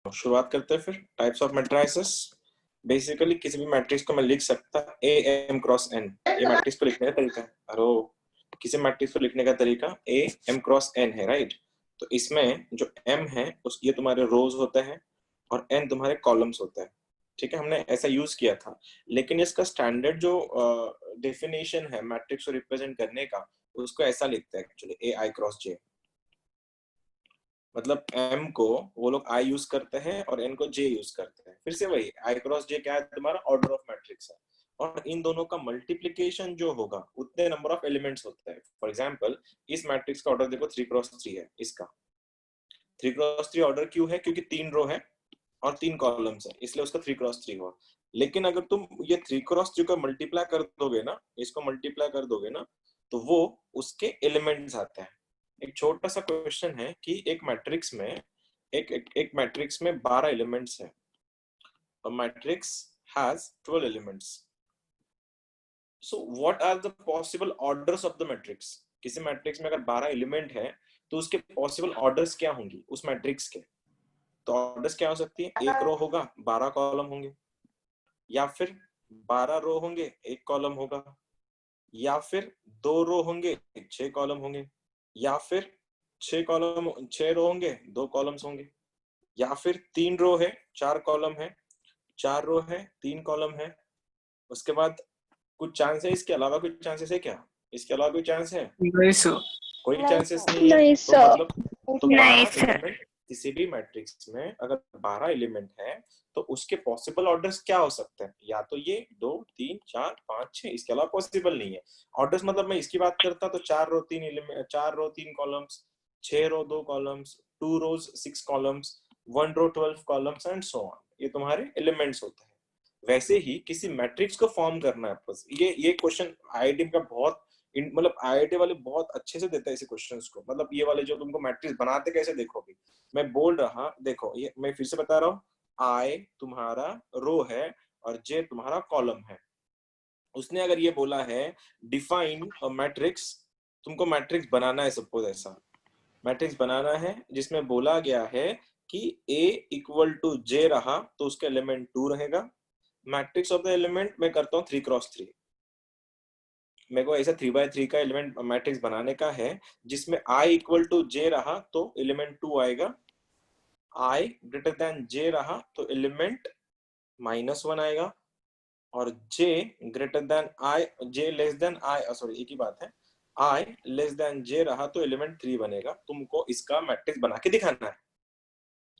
शुरुआत करते हैं फिर टाइप्स ऑफ मैट्रिसेस। बेसिकली किसी भी मैट्रिक्स को मैं लिख सकता ए एम क्रॉस एन, ये मैट्रिक्स को लिखने का तरीका है। अरे किसी मैट्रिक्स को लिखने का तरीका ए एम क्रॉस एन है, राइट। तो इसमें जो एम है उस ये तुम्हारे रोज होते हैं और एन तुम्हारे कॉलम्स होते हैं, ठीक है। हमने ऐसा यूज किया था, लेकिन इसका स्टैंडर्ड जो डेफिनेशन है मैट्रिक्स को रिप्रेजेंट करने का, उसको ऐसा लिखते हैं एक्चुअली ए आई क्रॉस जे। मतलब m को वो लोग i यूज करते हैं और n को j यूज करते हैं। फिर से वही i क्रॉस j क्या है, तुम्हारा ऑर्डर ऑफ मैट्रिक्स है, और इन दोनों का मल्टीप्लीकेशन जो होगा उतने नंबर ऑफ एलिमेंट्स होते हैं। फॉर एग्जांपल इस मैट्रिक्स का ऑर्डर देखो 3 क्रॉस 3 है। इसका 3 क्रॉस 3 ऑर्डर क्यों है, क्योंकि 3 रो है और 3 कॉलम्स है, इसलिए उसका 3 क्रॉस 3 हुआ। लेकिन अगर तुम ये 3 क्रॉस 3 को मल्टीप्लाई कर दोगे ना, इसको मल्टीप्लाई कर दोगे ना, तो वो उसके एलिमेंट्स आते हैं। एक छोटा सा क्वेश्चन है कि एक मैट्रिक्स में एक मैट्रिक्स में 12 एलिमेंट्स हैं। A matrix has 12 elements. So what are the possible orders of the matrix? किसी मैट्रिक्स में अगर 12 एलिमेंट है तो उसके पॉसिबल ऑर्डर्स क्या होंगी उस मैट्रिक्स के। तो ऑर्डर्स क्या हो सकती है, एक रो होगा 12 कॉलम होंगे, या फिर 12 रो होंगे एक कॉलम होगा, या फिर 2 रो होंगे 6 कॉलम होंगे, या फिर 6 रो होंगे 2 कॉलम्स होंगे, या फिर 3 रो है 4 कॉलम है, 4 रो है 3 कॉलम है। उसके बाद कुछ चांस है, इसके अलावा कुछ चांसेस है क्या, इसके अलावा कोई चांस है, नहीं सर। कोई चांसेस नहीं है। नहीं तो सर। मतलब तो नहीं 12 सर। एलिमेंट किसी भी मैट्रिक्स में अगर 12 एलिमेंट है तो उसके पॉसिबल ऑर्डर्स क्या हो सकते हैं, या तो ये 2 3 4 5 6, इसके अलावा पॉसिबल नहीं है। ऑर्डर्स मतलब मैं इसकी बात करता तो 4 row 3 element, 4 row 3 columns, 6 row 2 columns, 2 rows 6 columns, 1 row 12 columns and so on, ये तुम्हारे एलिमेंट्स होते हैं। वैसे ही किसी मैट्रिक्स को फॉर्म करना है बस। ये क्वेश्चन आईआईटी का बहुत मतलब आईआईटी वाले बहुत अच्छे से देता है ऐसे क्वेश्चंस को। मतलब ये वाले जो तुमको मैट्रिक्स बनाते कैसे देखोगे, मैं बोल रहा देखो, ये मैं फिर से बता रहा हूँ, आई तुम्हारा रो है और जे तुम्हारा कॉलम है। उसने अगर ये बोला है डिफाइन अ मैट्रिक्स, तुमको मैट्रिक्स बनाना है, सपोज ऐसा मैट्रिक्स बनाना है जिसमें बोला गया है कि a इक्वल टू जे रहा तो उसका एलिमेंट 2 रहेगा। मैट्रिक्स ऑफ द एलिमेंट मैं करता हूँ 3 क्रॉस 3। मेरे को ऐसा 3x3 का एलिमेंट मैट्रिक्स बनाने का है जिसमें i इक्वल टू जे रहा तो एलिमेंट 2 आएगा, i ग्रेटर देन जे रहा तो एलिमेंट -1 आएगा, और j greater than i, j less than i, sorry एक ही बात है, i लेस देन j रहा तो एलिमेंट 3 बनेगा। तुमको इसका मैट्रिक्स बना के दिखाना है।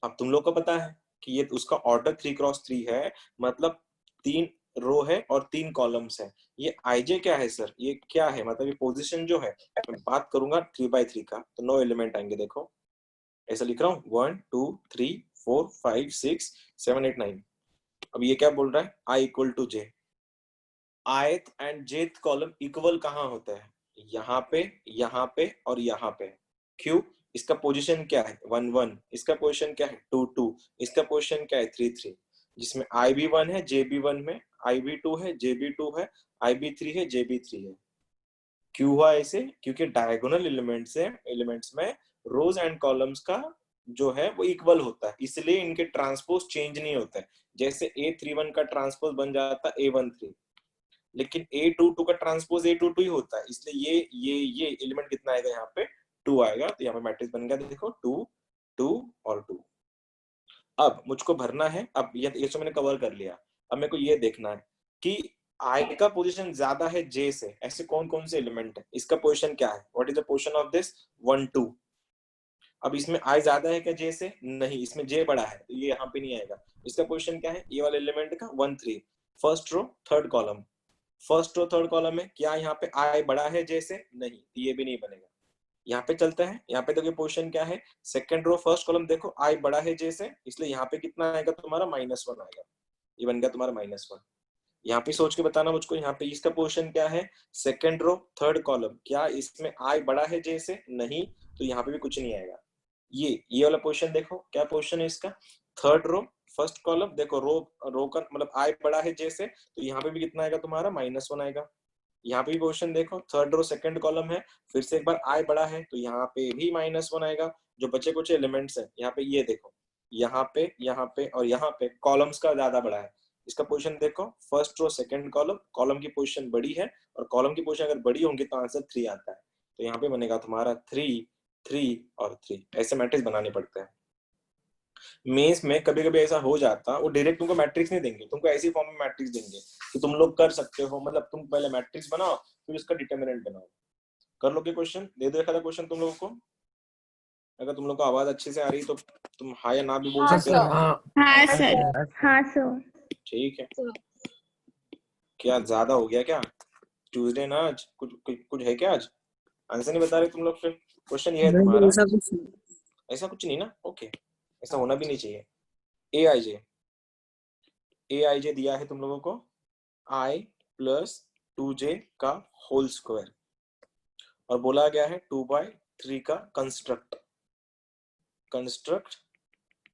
अब तुम लोग को पता है कि ये उसका ऑर्डर 3 क्रॉस 3 है, मतलब 3 रो है और 3 कॉलम्स है। ये आईजे क्या है सर, ये क्या है, मतलब ये पोजीशन जो है, मैं बात करूंगा 3x3 का तो 9 एलिमेंट आएंगे। देखो ऐसा लिख रहा हूँ 1 2 3 4 5 6 7 8 9। अब ये क्या बोल रहा है, i equal to j. Ith and jth column equal कहाँ होता है, यहाँ पे और यहाँ पे। क्यों, इसका पोजीशन क्या है 1 1, इसका पोजीशन क्या है 2 2, इसका पोजीशन क्या है 3 3, जिसमें आई भी 1 है जे भी 1 में, आई भी 2 है जे भी 2 है, आई भी 3 है जे भी 3 है। क्यों हुआ ऐसे, क्योंकि डायगोनल एलिमेंट्स में रोज एंड कॉलम्स का जो है वो इक्वल होता है, इसलिए इनके ट्रांसपोज चेंज नहीं होता है। जैसे A31 का ट्रांसपोज बन जाता है A13, लेकिन A22 का ट्रांसपोज A22 ही होता है, इसलिए ये एलिमेंट कितना आएगा, यहाँ पे 2 आएगा। तो यहाँ पे मैट्रिक्स बन गया, देखो 2 2 और 2। अब मुझको भरना है, अब ये तो मैंने कवर कर लिया। अब मेरे को ये देखना है कि आई का पोजीशन ज्यादा है जे से, ऐसे कौन कौन से एलिमेंट है, इसका पोजीशन क्या है, what is the position of this 1 2। अब इसमें आई ज्यादा है क्या जे से, नहीं, इसमें जे बड़ा है तो ये यहाँ पे नहीं आएगा। इसका पोजीशन क्या है, ये वाले एलिमेंट का 1 3, first row third column. First row third column में क्या यहाँ पे आई बड़ा है जे से, नहीं, ये भी नहीं बनेगा। यहाँ पे चलता है, यहाँ पे देखो पोजीशन क्या है, सेकंड रो फर्स्ट कॉलम देखो आई बड़ा है जे से, इसलिए यहाँ पे कितना आएगा तुम्हारा -1 आएगा, ये बन गया तुम्हारा -1। यहाँ पे सोच के बताना मुझको, यहाँ पे इसका पोजीशन क्या है, सेकंड रो थर्ड कॉलम, क्या इसमें आई बड़ा है जे से, नहीं, तो यहाँ पे भी कुछ नहीं आएगा। ये वाला पोजीशन देखो, क्या पोजीशन है इसका, थर्ड रो फर्स्ट कॉलम, देखो रो का मतलब आई बड़ा है जे से, तो यहाँ पे भी कितना आएगा तुम्हारा -1 आएगा। यहाँ पे भी पोजीशन देखो, थर्ड रो सेकंड कॉलम है, फिर से एक बार आई बड़ा है तो यहाँ पे भी -1 आएगा। जो बचे कुछ एलिमेंट्स है यहाँ पे ये देखो, यहाँ पे और यहाँ पे कॉलम्स का ज्यादा बड़ा है। इसका पोजीशन देखो, first row second column, column की पोजीशन बड़ी है और कॉलम की पोजीशन अगर बड़ी होंगी तो आंसर 3 आता है। तो यहाँ पे बनेगा तुम्हारा 3, 3 और 3। ऐसे मैट्रिक्स बनाने पड़ते हैं। मेंस में कभी कभी ऐसा हो जाता, वो डायरेक्ट तुमको मैट्रिक्स नहीं देंगे, तुमको ऐसी फॉर्म में मैट्रिक्स देंगे कि तुम लोग कर सकते हो। मतलब तुम पहले मैट्रिक्स बनाओ फिर उसका डिटर्मिनेंट बनाओ। कर लोगे क्वेश्चन? दे दो एक आधा क्वेश्चन तुम लोगों को। अगर तुम लोग को आवाज अच्छे से आ रही तो तुम हाँ या ना भी बोल सकते हो। हाँ सर। हाँ सर। ठीक है। क्या ज्यादा हो गया क्या? ट्यूसडे ना आज, कुछ है क्या आज? आंसर नहीं बता रहे तुम लोग? फिर क्वेश्चन ये है तुम्हारा, ऐसा कुछ नहीं ना? ओके, ऐसा होना भी नहीं चाहिए। ए आई जे दिया है तुम लोगों को i प्लस 2j का होल स्क्वायर और बोला गया है 2/3 का कंस्ट्रक्ट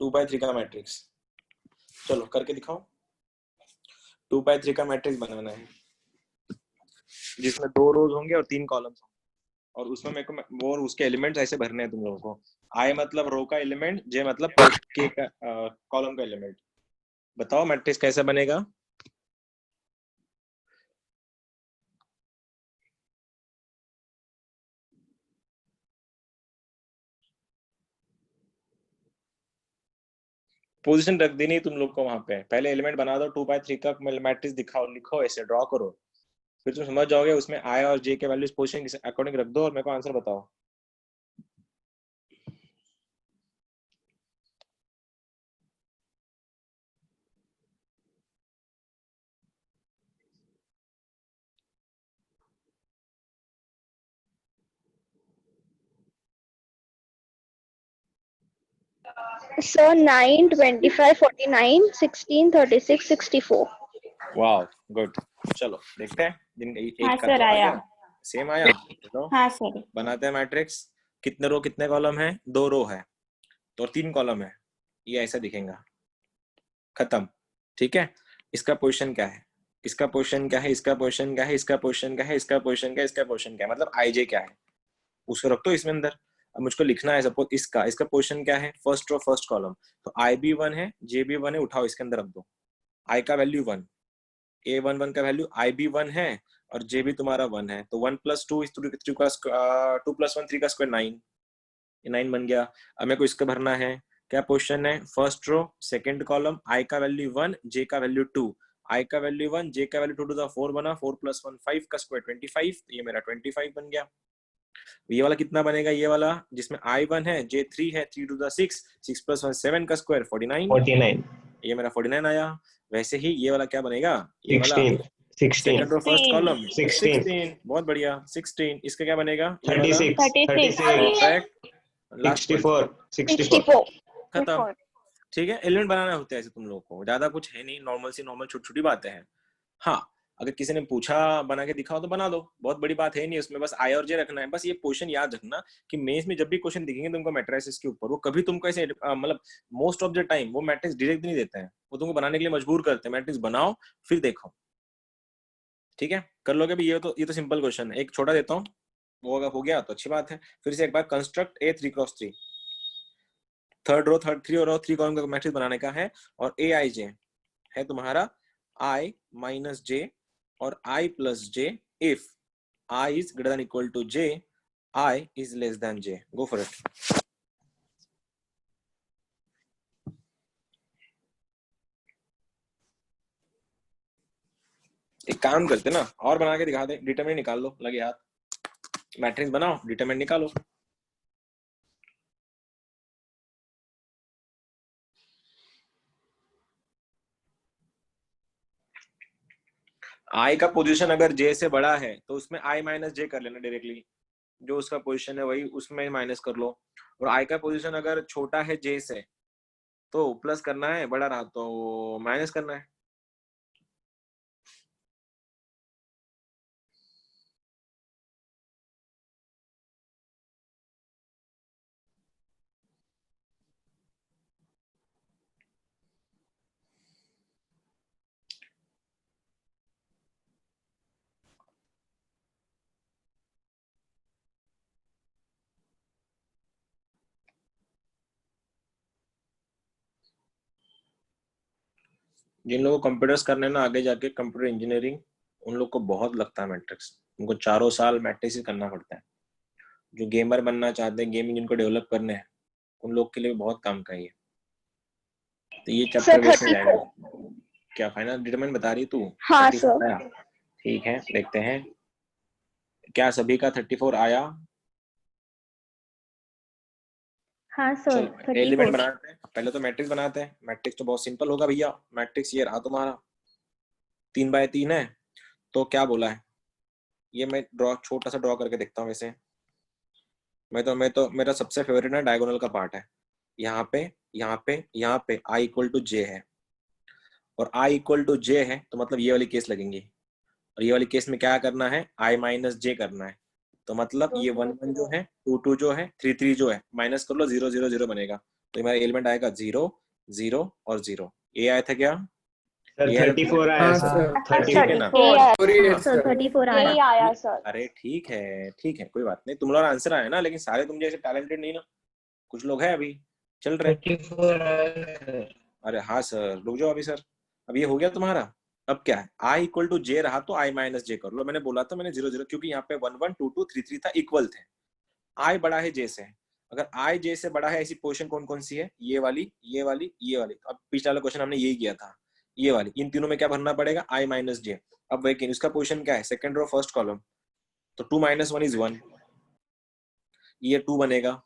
2/3 का मैट्रिक्स। चलो करके दिखाओ। 2/3 का मैट्रिक्स बनाना है जिसमें 2 रोज होंगे और 3 कॉलम्स होंगे और उसमें मेरे को और उसके एलिमेंट्स ऐसे भरने हैं तुम लोगों को। आई मतलब रो का एलिमेंट, जे मतलब के का कॉलम का एलिमेंट। बताओ मैट्रिक्स कैसे बनेगा? पोजीशन रख देनी तुम लोग को वहां पे। पहले एलिमेंट बना दो, 2/3 का मैट्रिक्स दिखाओ, लिखो, ऐसे ड्रॉ करो, फिर तुम समझ जाओगे। उसमें आई और जे के वैल्यूज पोजीशन के अकॉर्डिंग रख दो और मेरे को आंसर बताओ। सर 9, 25, 49, 16, 36, 64। वाह, गुड। चलो देखते हैं जिन एक हाँ का सर, तो आ आया। गया, सेम आया। तो हाँ सर। बनाते हैं मैट्रिक्स। कितने रो कितने कॉलम है? 2 रो है तो 3 कॉलम है। ये ऐसा दिखेगा। खत्म। ठीक है। इसका पोजीशन क्या है, इसका पोजीशन क्या है, इसका पोजीशन क्या है, इसका पोजीशन क्या है, इसका पोजीशन क्या है, इसका पोजीशन क्या है, मतलब आई जे क्या है उसको रख दो इसमें अंदर। अब मुझको लिखना है सपोज इसका इसका पोजीशन क्या है, फर्स्ट रो फर्स्ट कॉलम। तो आई भी 1 है, जे भी 1 है, उठाओ इसके अंदर रख दो। आई का वैल्यू 1, A11 का वैल्यू आई भी 1 है और जे भी तुम्हारा 1 है। तो 1 + 2 2 + 1 3 का स्क्वायर 9, ये 9 बन गया। अब मेरे को इसका भरना है। क्या पोजीशन है? फर्स्ट रो सेकंड कॉलम, आई का वैल्यू 1, जे का वैल्यू 2। आई का वैल्यू 1, जे का वैल्यू 2 टू द 4 बना, 4 + 1 5 का स्क्वायर 25। ये मेरा 25 बन गया। ये वाला कितना बनेगा? ये वाला जिसमें आई 1 है, जे 3 है, 3 टू द 6, 6 + 1 7 का स्क्वायर 49। ये मेरा 49 आया। वैसे ही ये वाला क्या बनेगा? ये वाला 16 सेकंड रो फर्स्ट कॉलम 16 बहुत बढ़िया 16। इसका क्या बनेगा? ये वाला 36 परफेक्ट। लास्ट वन 64 खत्म। ठीक है। एलिमेंट बनाना होता है ऐसे तुम लोगों को, ज्यादा कुछ है नहीं, नॉर्मल सी नॉर्मल छोटी छोटी बातें हैं। हाँ, अगर किसी ने पूछा बना के दिखाओ तो बना दो, बहुत बड़ी बात है नहीं उसमें, बस आई और जे रखना है। बस ये पोजीशन याद रखना कि मेंस में जब भी क्वेश्चन दिखेंगे तुमको मैट्रिसेस के ऊपर, वो कभी तुमको ऐसे मतलब मोस्ट ऑफ द टाइम वो मैट्रिक्स डायरेक्ट नहीं देते हैं, वो तुमको बनाने के लिए मजबूर करते हैं। मैट्रिक्स बनाओ फिर देखो। ठीक है, कर लोगे भी। ये तो सिंपल क्वेश्चन है। एक छोटा देता हूँ, वो अगर हो गया तो अच्छी बात है। फिर से एक बार, construct a 3x3, third row 3 column का मैट्रिक्स बनाने का है और ए आई जे है तुम्हारा i - j और i + j if I is greater than equal to j, I is less than j. Go for it. एक काम करते ना, और बना के दिखा दे। डिटरमिनेंट निकाल लो, लगे हाथ। मैट्रिक्स बनाओ, डिटरमिनेंट निकालो। i का पोजीशन अगर j से बड़ा है तो उसमें i - j कर लेना डायरेक्टली, जो उसका पोजीशन है वही उसमें माइनस कर लो। और i का पोजीशन अगर छोटा है j से तो प्लस करना है, बड़ा रहा तो माइनस करना है। जिन लोगों को कंप्यूटर्स करने ना आगे जाके कंप्यूटर इंजीनियरिंग, उन लोग को बहुत लगता है मैट्रिक्स। उनको 4 साल मैट्रिक्स ही करना पड़ता है। जो गेमर बनना चाहते हैं, गेमिंग जिनको डेवलप करने हैं, उन लोग के लिए बहुत काम का है। तो ये चैप्टर सर वेस्ट में 34। जाएगा। क्या फाइनल डिटरमिनेंट बता रही तू? हाँ 34 सर। आया? ठीक है, देखते हैं क्या सभी का 34 आया। हाँ सर चलो एलिमेंट 34। बनाते हैं, पहले तो मैट्रिक्स बनाते हैं। मैट्रिक्स तो बहुत सिंपल होगा भैया। मैट्रिक्स ये रहा तुम्हारा, 3 बाय 3 है। तो क्या बोला है, ये मैं ड्रॉ, छोटा सा ड्रॉ करके देखता हूँ। वैसे मैं तो मेरा सबसे फेवरेट ना डायगोनल का पार्ट है। यहाँ पे यहाँ पे यहाँ पे i इक्वल टू जे है, और i इक्वल टू जे है, तो मतलब ये वाली केस लगेंगी। और ये वाली केस में क्या करना है, i माइनस जे करना है। तो मतलब ये 1 1 जो है, 2 2 जो है, 3 3 जो है, माइनस कर लो, 0 0 0 बनेगा। तो हमारा एलिमेंट आएगा 0 0 और 0। ये आया था क्या? सर ये आया था 34 आया हाँ सर, सर। ठीक है ना? 34 सर सर 34 यही आया। आया सर। अरे ठीक है, ठीक है, कोई बात नहीं। तुम लोग आंसर आया ना, लेकिन सारे तुम जैसे टैलेंटेड नहीं ना, कुछ लोग हैं अभी चल रहे। 34 आया सर। अरे हाँ सर, रुक जाओ अभी सर। अब ये हो गया तुम्हारा। अब क्या है, i इक्वल टू जे रहा तो i माइनस जे कर लो। मैंने बोला था, मैंने 0 0, क्योंकि यहाँ पे 1 1 2 2 3 3 था, इक्वल थे। i बड़ा है जे से। अगर i जे से बड़ा है, ऐसी पोजीशन कौन कौन सी है? ये वाली, ये वाली, ये वाली। अब पिछला वाला क्वेश्चन हमने यही किया था, ये वाली। इन तीनों में क्या भरना पड़ेगा? i minus j. अब वही इसका पोजीशन क्या है? Second row first column. तो 2 - 1 = 1। ये 2 बनेगा।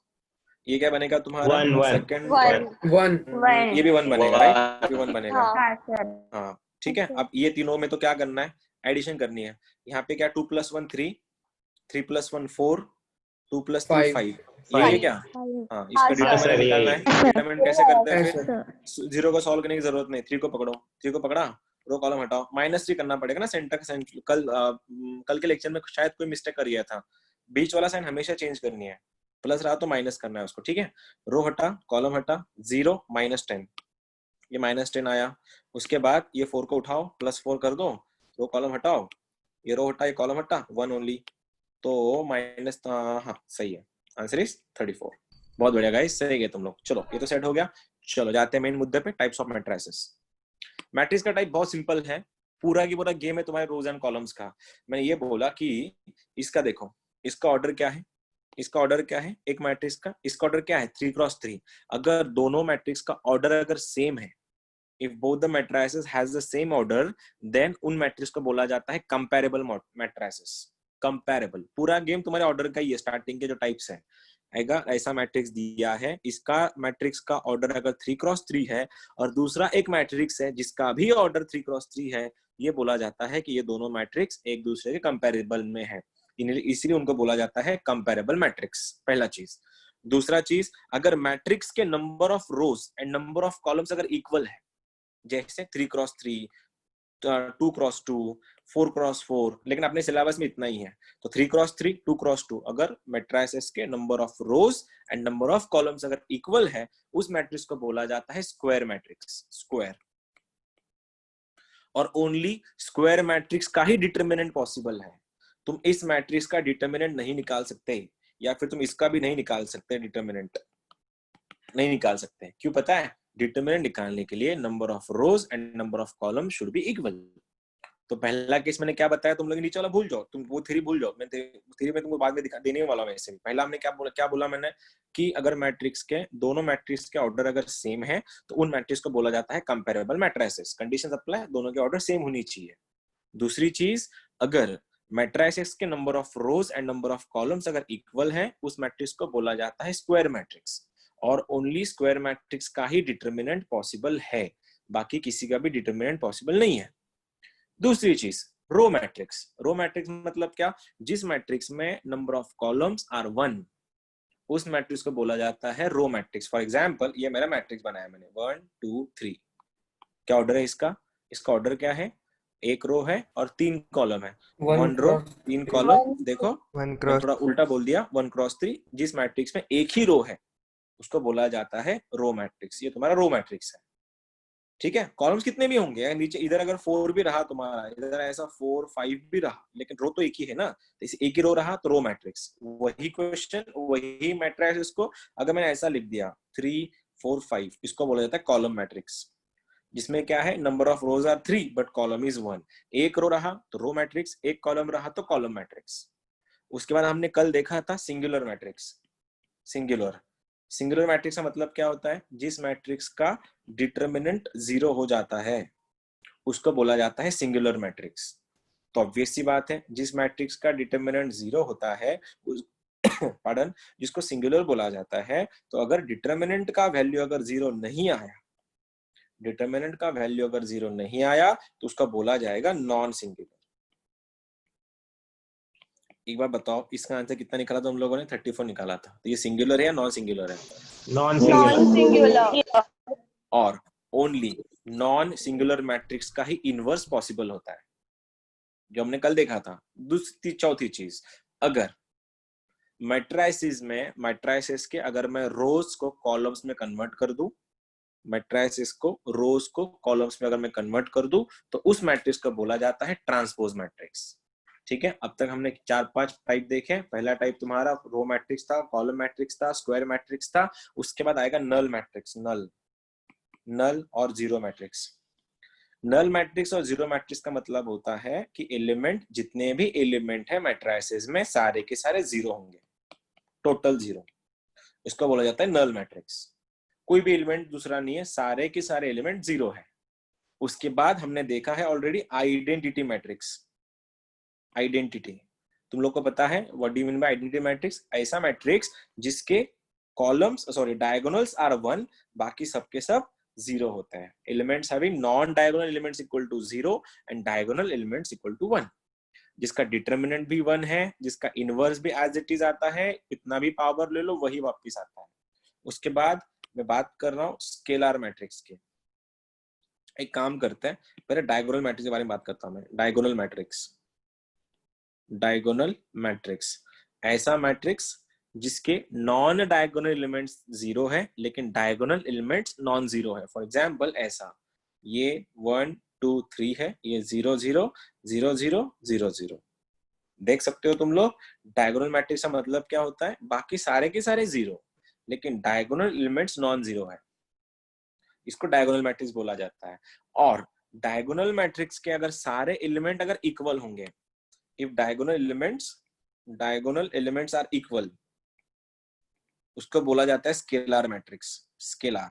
ये क्या बनेगा तुम्हारा? 1 1 सेकंड 1 ये भी 1 बनेगा, राइट? ये भी 1 बनेगा। हाँ हाँ सर। हाँ ठीक है। अब ये तीनों में तो क्या करना है, एडिशन करनी है। यहाँ पे क्या, 2 + 1 3, 3 + 1 4, 2 + 3 5 5। यही है क्या? हाँ, इसका हाँ, डिटरमिनेंट सर, निकालना यही। है। डिटरमिनेंट कैसे करते हैं है फिर? सर। 0 को सॉल्व करने की जरूरत नहीं, 3 को पकड़ो, 3 को पकड़ा, रो कॉलम हटाओ, -3 करना पड़ेगा ना सेंटर। कल के लेक्चर में शायद कोई मिस्टेक कर गया था। बीच वाला साइन हमेशा चेंज करनी है, प्लस रहा तो माइनस करना है उसको, ठीक है। रो हटा, कॉलम हटा, 0 -10, ये -10 आया। उसके बाद ये 4 को उठाओ, +4 कर दो, रो कॉलम हटाओ, ये रो हटा, ये कॉलम हटा, 1 ओनली। तो माइनस, हाँ सही है, आंसर इज 34। बहुत बढ़िया गाइस, सही गए तुम लोग। चलो ये तो सेट हो गया। चलो जाते हैं मेन मुद्दे पे, टाइप्स ऑफ मैट्रिसेस। मैट्रिक्स का टाइप बहुत सिंपल है। पूरा की पूरा गेम है तुम्हारे रोज एंड कॉलम्स का। मैंने ये बोला कि इसका देखो, इसका ऑर्डर क्या है, इसका ऑर्डर क्या है, एक मैट्रिक्स का इसका ऑर्डर क्या है, 3 × 3। अगर दोनों मैट्रिक्स का ऑर्डर अगर सेम है, if both the matrices has the same order, then उन मैट्रिक्स को बोला जाता है कंपैरेबल मैट्रिसेस। कंपैरेबल, पूरा गेम तुम्हारे ऑर्डर का ही है। स्टार्टिंग के जो टाइप्स है, आएगा ऐसा मैट्रिक्स दिया है, इसका मैट्रिक्स का ऑर्डर अगर 3 × 3 है, और दूसरा एक मैट्रिक्स है जिसका भी ऑर्डर 3 × 3 है, ये बोला जाता है कि ये दोनों मैट्रिक्स एक दूसरे के कंपैरेबल में है, इसीलिए उनको बोला जाता है कंपैरेबल मैट्रिक्स। पहला चीज। दूसरा चीज, अगर मैट्रिक्स के number of rows and number of columns अगर इक्वल है, जैसे 3 × 3, 2 × 2, 4 × 4, लेकिन अपने सिलेबस में इतना ही है। तो 3 × 3, 2 × 2, अगर मैट्रिसेस के number of rows and number of columns अगर इक्वल है, उस मैट्रिक्स को बोला जाता है स्क्वायर मैट्रिक्स। स्क्वायर। और ओनली स्क्वायर मैट्रिक्स का ही डिटरमिनेंट पॉसिबल है। तुम इस मैट्रिक्स का डिटरमिनेंट नहीं निकाल सकते, या फिर तुम इसका भी नहीं निकाल सकते, डिटरमिनेंट नहीं निकाल सकते। क्यों पता है? डिटरमिनेंट निकालने के लिए number of rows and number of column should be equal. तो पहला केस मैंने क्या बताया, तुम लोग नीचे वाला भूल जाओ, तुम वो थ्योरी भूल जाओ। मैं थ्योरी में तुमको बाद में दिखा देने वाला हूं। ऐसे पहला हमने क्या बोला मैंने, कि अगर मैट्रिक्स के दोनों मैट्रिक्स के ऑर्डर अगर सेम है, तो उन मैट्रिक्स को बोला जाता है कंपैरेबल मैट्रिसेस। कंडीशंस अप्लाई, दोनों के ऑर्डर सेम होनी चाहिए। दूसरी चीज, अगर मैट्रिसेस के number of rows and number of columns अगर इक्वल है, उस मैट्रिक्स को बोला जाता है स्क्वायर मैट्रिक्स। और ओनली स्क्वायर मैट्रिक्स का ही डिटरमिनेंट पॉसिबल है, बाकी किसी का भी डिटरमिनेंट पॉसिबल नहीं है। दूसरी चीज, रो मैट्रिक्स। रो मैट्रिक्स मतलब क्या? जिस मैट्रिक्स में नंबर ऑफ कॉलम्स आर 1, उस मैट्रिक्स को बोला जाता है रो मैट्रिक्स। फॉर एग्जांपल, ये मेरा मैट्रिक्स बनाया मैंने, 1 2 3। क्या ऑर्डर है इसका? इसका ऑर्डर क्या है? एक रो है और 3 कॉलम है। 1 रो 3 कॉलम। देखो मैंने थोड़ा उल्टा बोल दिया, 1 × 3। जिस मैट्रिक्स में एक ही रो है, उसको बोला जाता है रो मैट्रिक्स। ये तुम्हारा रो मैट्रिक्स है, ठीक है। कॉलम्स कितने भी होंगे, नीचे इधर अगर 4 भी रहा तुम्हारा, इधर ऐसा 4 5 भी रहा, लेकिन रो तो एक ही है ना, तो इसे एक ही रो रहा तो रो मैट्रिक्स। वही क्वेश्चन, वही मैट्रिक्स, इसको अगर मैंने ऐसा लिख दिया 3 4 5, इसको बोला जाता है कॉलम मैट्रिक्स। जिसमें क्या है, number of rows are 3 but column is 1। एक रो रहा तो रो मैट्रिक्स, एक कॉलम रहा तो कॉलम मैट्रिक्स। उसके बाद हमने कल देखा था सिंगुलर मैट्रिक्स। सिंगुलर मैट्रिक्स का मतलब क्या होता है, जिस मैट्रिक्स का डिटर्मिनेंट 0 हो जाता है उसको बोला जाता है सिंगुलर मैट्रिक्स। तो ऑब्वियस सी बात है, जिस मैट्रिक्स का डिटर्मिनेंट 0 होता है उस पार्डन जिसको सिंगुलर बोला जाता है। तो अगर डिटर्मिनेंट का वैल्यू अगर 0 नहीं आया, डिटर्मिनेंट का वैल्यू अगर 0 नहीं आया तो उसका बोला जाएगा नॉन सिंगुलर। एक बार बताओ इसका आंसर कितना निकाला था हम लोगों ने, 34 निकाला था। तो ये सिंगुलर है या नॉन सिंगुलर है? Non non singular. सिंगुलर। और ओनली नॉन सिंगुलर मैट्रिक्स का ही इनवर्स पॉसिबल होता है, जो हमने कल देखा था। दूसरी चौथी चीज, अगर मैट्राइसिस के अगर मैं रोज को कॉलम्स में कन्वर्ट कर दूं, मैट्राइसिस को रोज को कॉलम्स में अगर मैं कन्वर्ट कर दूं तो उस मैट्रिक्स को बोला जाता है ट्रांसपोज मैट्रिक्स। ठीक है, अब तक हमने 4-5 टाइप देखे। पहला टाइप तुम्हारा रो मैट्रिक्स था, कॉलम मैट्रिक्स था, स्क्वायर मैट्रिक्स था। उसके बाद आएगा नल मैट्रिक्स, नल और जीरो मैट्रिक्स। नल मैट्रिक्स और जीरो मैट्रिक्स का मतलब होता है कि एलिमेंट, जितने भी एलिमेंट है मैट्राइसिस में सारे के सारे 0 होंगे, टोटल 0। इसको बोला जाता है नल मैट्रिक्स। कोई भी एलिमेंट दूसरा नहीं है, सारे के सारे एलिमेंट 0 है। उसके बाद हमने देखा है ऑलरेडी आइडेंटिटी मैट्रिक्स। आइडेंटिटी तुम लोग को पता है what do you mean by identity matrix? ऐसा मैट्रिक्स जिसके कॉलम्स डायगोनल्स आर 1, बाकी सबके सब 0 होते हैं। Elements having non diagonal elements equal to 0 and diagonal elements equal to 1। जिसका डिटर्मिनेंट भी 1 है, जिसका इनवर्स भी एज इट इज आता है, इतना भी पावर ले लो वही वापस आता है। उसके बाद मैं बात कर रहा हूँ स्केलर मैट्रिक्स की। एक काम करते हैं, पहले डायगोनल मैट्रिक्स के बारे में बात करता हूं मैं। डायगोनल मैट्रिक्स ऐसा मैट्रिक्स जिसके नॉन डायगोनल एलिमेंट्स 0 है लेकिन डायगोनल एलिमेंट्स नॉन 0 है। फॉर एग्जांपल ऐसा, ये 1 2 3 है, ये 0 0 0 0 0 0। देख सकते हो तुम लोग, डायगोनल मैट्रिक्स का मतलब क्या होता है, बाकी सारे के सारे 0 लेकिन डायगोनल एलिमेंट्स नॉन 0 है, इसको डायगोनल मैट्रिक्स बोला जाता है। और डायगोनल मैट्रिक्स के अगर सारे एलिमेंट अगर इक्वल होंगे, if diagonal elements are equal, उसको बोला जाता है स्केलर मैट्रिक्स, स्केलर।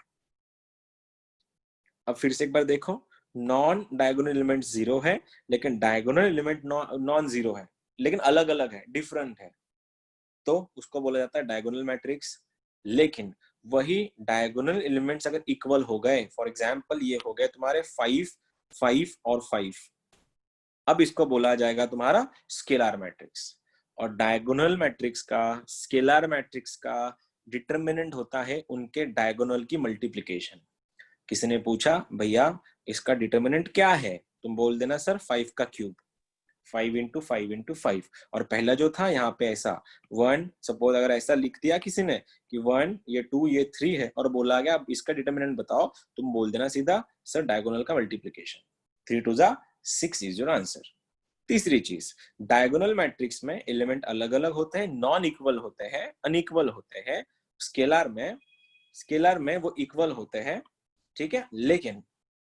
अब फिर से एक बार देखो, नॉन डायगोनल एलिमेंट 0 है लेकिन डायगोनल एलिमेंट नॉन 0 है, लेकिन अलग अलग है, डिफरेंट है, तो उसको बोला जाता है डायगोनल मैट्रिक्स। लेकिन वही डायगोनल एलिमेंट्स अगर इक्वल हो गए, फॉर एग्जांपल ये हो गए तुम्हारे 5 5 और 5, अब इसको बोला जाएगा तुम्हारा स्केलर मैट्रिक्स। और डायगोनल मैट्रिक्स का, स्केलर मैट्रिक्स का डिटर्मिनेंट होता है उनके डायगोनल की मल्टीप्लिकेशन। किसी ने पूछा भैया इसका डिटर्मिनेंट क्या है, तुम बोल देना सर 5 का क्यूब, 5 इंटू 5 इंटू 5। और पहला जो था यहाँ पे ऐसा 1, सपोज अगर ऐसा लिख दिया किसी ने कि 1 ये 2 ये 3 है और बोला गया अब इसका डिटर्मिनेंट बताओ, तुम बोल देना सीधा सर डायगोनल का मल्टीप्लिकेशन, 3 2 जा 6 इज योर आंसर। तीसरी चीज, डायगोनल मैट्रिक्स में एलिमेंट अलग अलग होते हैं, नॉन इक्वल होते हैं, अनइक्वल होते हैं। स्केलर में वो इक्वल होते हैं, ठीक है, लेकिन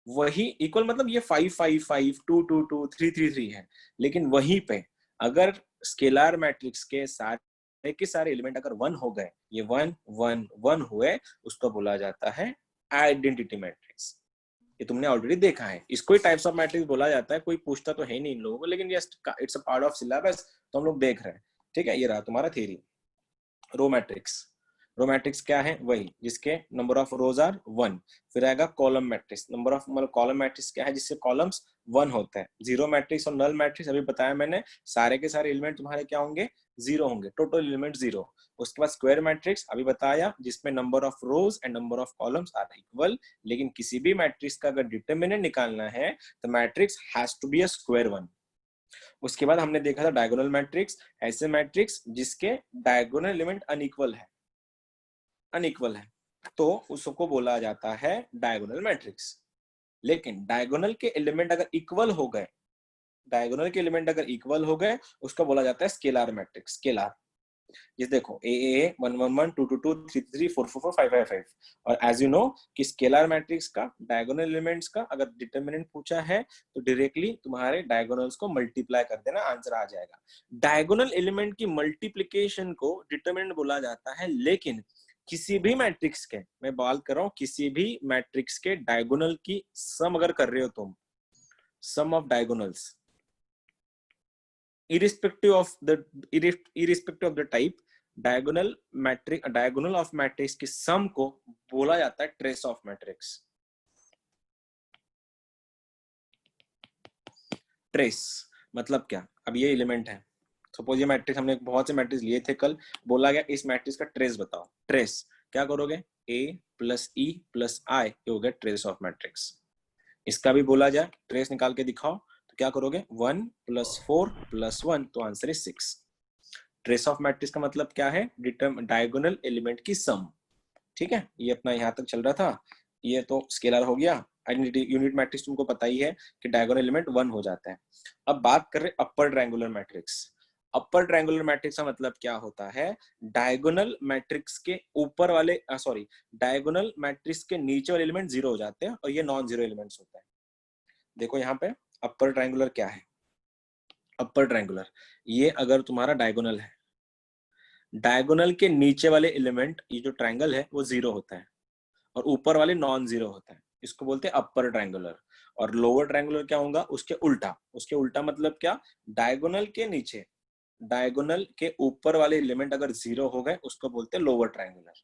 वही इक्वल मतलब ये 5 5 5 2 2 2 3 3 3 है, लेकिन वहीं पे अगर स्केलर मैट्रिक्स के सारे एलिमेंट अगर 1 हो गए, ये 1 1 1 हुए, उसको बोला जाता है आइडेंटिटी मैट्रिक्स। ये तुमने ऑलरेडी देखा है, इसको ही टाइप्स ऑफ मैट्रिक्स बोला जाता है। कोई पूछता तो है नहीं इन लोगों को, लेकिन it's a part of syllabus, तो हम लोग देख रहे हैं। ठीक है, ये रहा तुम्हारा थ्योरी। रो मैट्रिक्स क्या है, वही जिसके नंबर ऑफ रोज आर 1। फिर आएगा कॉलम मैट्रिक्स। कॉलम मैट्रिक्स क्या है, जिससे कॉलम्स 1 होते हैं। जीरो मैट्रिक्स और नल मैट्रिक्स अभी बताया मैंने, सारे के सारे एलिमेंट तुम्हारे क्या होंगे, 0 होंगे, टोटल एलिमेंट 0। उसके बाद स्क्वायर मैट्रिक्स अभी बताया, जिसमें number of rows and number of columns are equal, लेकिन किसी भी मैट्रिक्स का अगर डिटर्मिनेंट निकालना है तो matrix has to be a square 1। उसके बाद हमने देखा था डायगोनल मैट्रिक्स, ऐसे मैट्रिक्स जिसके डायगोनल एलिमेंट अनइक्वल है, तो उसको बोला जाता है डायगोनल मैट्रिक्स। लेकिन डायगोनल के एलिमेंट अगर इक्वल हो गए, उसको बोला जाता है स्केलर मैट्रिक्स, स्केलर। ये देखो ए 1 1 1 2 2 2 3 3 4 4 4 5 5 5 और एज यू नो कि स्केलर मैट्रिक्स का डायगोनल एलिमेंट्स का अगर डिटरमिनेंट पूछा है तो डायरेक्टली तुम्हारे डायगोनल्स को मल्टीप्लाई कर देना, आंसर आ जाएगा। डायगोनल एलिमेंट की मल्टीप्लिकेशन को डिटरमिनेंट बोला जाता है, लेकिन किसी भी मैट्रिक्स के, मैं बात कर रहा हूं किसी भी मैट्रिक्स के डायगोनल की सम अगर कर रहे हो तुम, sum of diagonals irrespective of the type, diagonal of matrix की सम को बोला जाता है ट्रेस ऑफ मैट्रिक्स। ट्रेस मतलब क्या? अब ये एलिमेंट है, सपोज ये मैट्रिक्स, हमने बहुत से मैट्रिक्स लिए थे कल, बोला गया इस मैट्रिक्स का ट्रेस बताओ। ट्रेस क्या करोगे? a प्लस ई प्लस आई, ये हो गया ट्रेस ऑफ मैट्रिक्स। इसका भी बोला जाए ट्रेस निकाल के दिखाओ तो क्या करोगे? 1 + 4 + 1, तो answer is 6। Trace of matrix का मतलब क्या है? डायगोनल एलिमेंट की सम। ठीक है, ये अपना यहाँ तक चल रहा था। ये तो स्केलर हो गया। आइडेंटिटी यूनिट मैट्रिक्स तुमको पता ही है कि डायगोनल एलिमेंट 1 हो जाता है। अब बात कर रहे upper triangular matrix. Upper triangular matrix का मतलब क्या होता है? डायगोनल मैट्रिक्स के ऊपर वाले डायगोनल मैट्रिक्स के नीचे वाले एलिमेंट 0 हो जाते हैं और ये नॉन जीरो एलिमेंट्स होते हैं। देखो यहाँ पे अपर ट्रायंगुलर क्या है? अपर ट्रायंगुलर, ये अगर तुम्हारा डायगोनल है, डायगोनल के नीचे वाले एलिमेंट, ये जो ट्रायंगल है वो 0 होता है और ऊपर वाले नॉन जीरो होता है, इसको बोलते हैं अपर ट्रायंगुलर। और लोअर ट्रायंगुलर क्या होगा? उसके उल्टा। उसके उल्टा मतलब क्या? डायगोनल के नीचे, डायगोनल के ऊपर वाले एलिमेंट अगर 0 हो गए उसको बोलते हैं लोअर ट्रायंगुलर।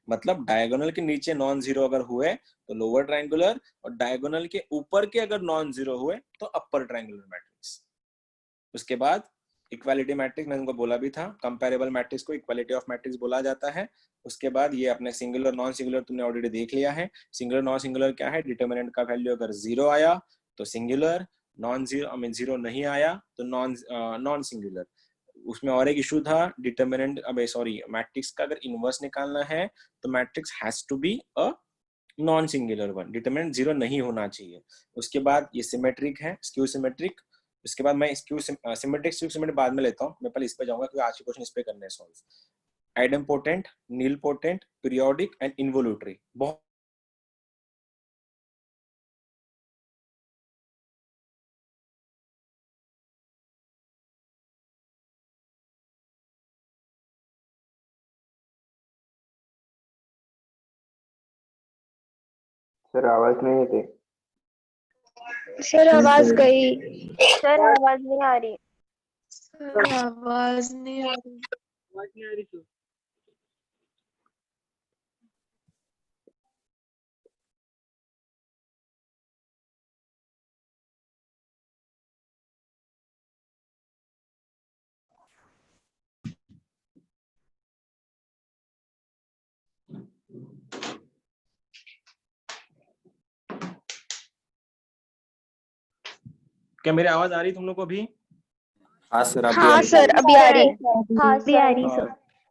मतलब डायगोनल के नीचे नॉन जीरो अगर हुए तो लोअर ट्रायंगुलर, और डायगोनल के ऊपर के अगर नॉन जीरो हुए तो अपर ट्रायंगुलर मैट्रिक्स। उसके बाद इक्वालिटी मैट्रिक्स, मैंने उनको बोला भी था, कंपैरेबल मैट्रिक्स को इक्वालिटी ऑफ मैट्रिक्स बोला जाता है। उसके बाद ये अपने सिंगुलर नॉन सिंगुलर तुमने ऑलरेडी देख लिया है। सिंगुलर नॉन सिंगुलर क्या है? डिटरमिनेंट का वैल्यू अगर 0 आया तो सिंगुलर, नॉन जीरो 0 नहीं आया तो नॉन सिंगुलर। उसमें और एक इशू था डिटरमिनेंट, मैट्रिक्स का अगर इनवर्स निकालना है तो matrix has to be a non singular one, determinant 0 नहीं होना चाहिए। उसके बाद ये सिमेट्रिक है, स्क्यू सिमेट्रिक। उसके बाद मैं सिमेट्रिक बाद में लेता हूँ, मैं पहले इस पे जाऊंगा क्योंकि आज के क्वेश्चन इस पे करने हैं solve. Idempotent, nilpotent, periodic and involutory. बहुत सर आवाज नहीं आती। सर आवाज गई। सर आवाज नहीं आ रही। सर आवाज नहीं आ रही। क्या मेरी आवाज आ रही तुम लोग को अभी? हाँ सर, हाँ सर अभी आ रही। हाँ अभी आ रही सर।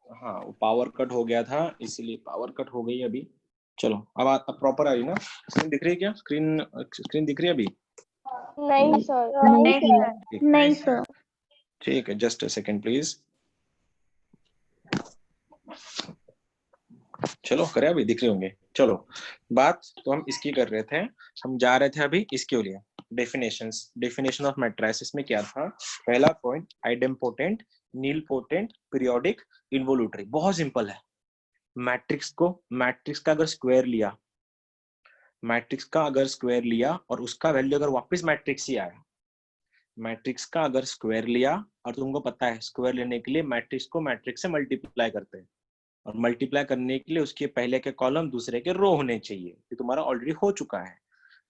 हाँ, पावर कट हो गया था इसीलिए पावर कट हो गई अभी। चलो अब प्रॉपर आ रही ना? स्क्रीन दिख रही है क्या? स्क्रीन दिख रही है अभी? नहीं सर। नहीं सर। ठीक है, जस्ट अ सेकंड प्लीज। चलो करे, अभी दिख रहे होंगे। चलो, बात तो हम इसकी कर रहे थे, हम जा रहे थे अभी इसके लिए डेफिनेशन ऑफ मैट्रिसेस में क्या था? पहला point idempotent, nilpotent, periodic, involutory. बहुत सिंपल है। मैट्रिक्स का अगर स्क्वायर लिया, मैट्रिक्स का अगर स्क्वायर लिया और उसका वैल्यू अगर वापस मैट्रिक्स ही आया, मैट्रिक्स का अगर स्क्वायर लिया, और तुमको पता है स्क्वायर लेने के लिए मैट्रिक्स को मैट्रिक्स से मल्टीप्लाई करते हैं, और मल्टीप्लाई करने के लिए उसके पहले के कॉलम दूसरे के रो होने चाहिए, ये तुम्हारा ऑलरेडी हो चुका है।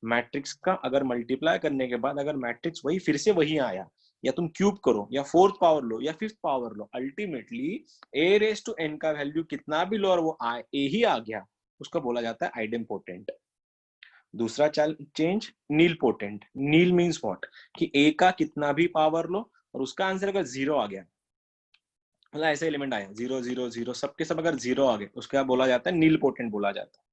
मैट्रिक्स का अगर मल्टीप्लाई करने के बाद अगर मैट्रिक्स वही फिर से वही आया, या तुम क्यूब करो या फोर्थ पावर लो या फिफ्थ पावर लो, अल्टीमेटली a⁴n का वैल्यू कितना भी लो और वो a ही आ गया, उसको बोला जाता है आइडेम्पोटेंट। दूसरा change nilpotent. Nil means what? कि a का कितना भी पावर लो और उसका आंसर अगर 0 आ गया, मतलब ऐसे एलिमेंट आया 0 0 0, सबके सब अगर 0 आ गए, उसका बोला जाता है नीलपोटेंट बोला जाता है,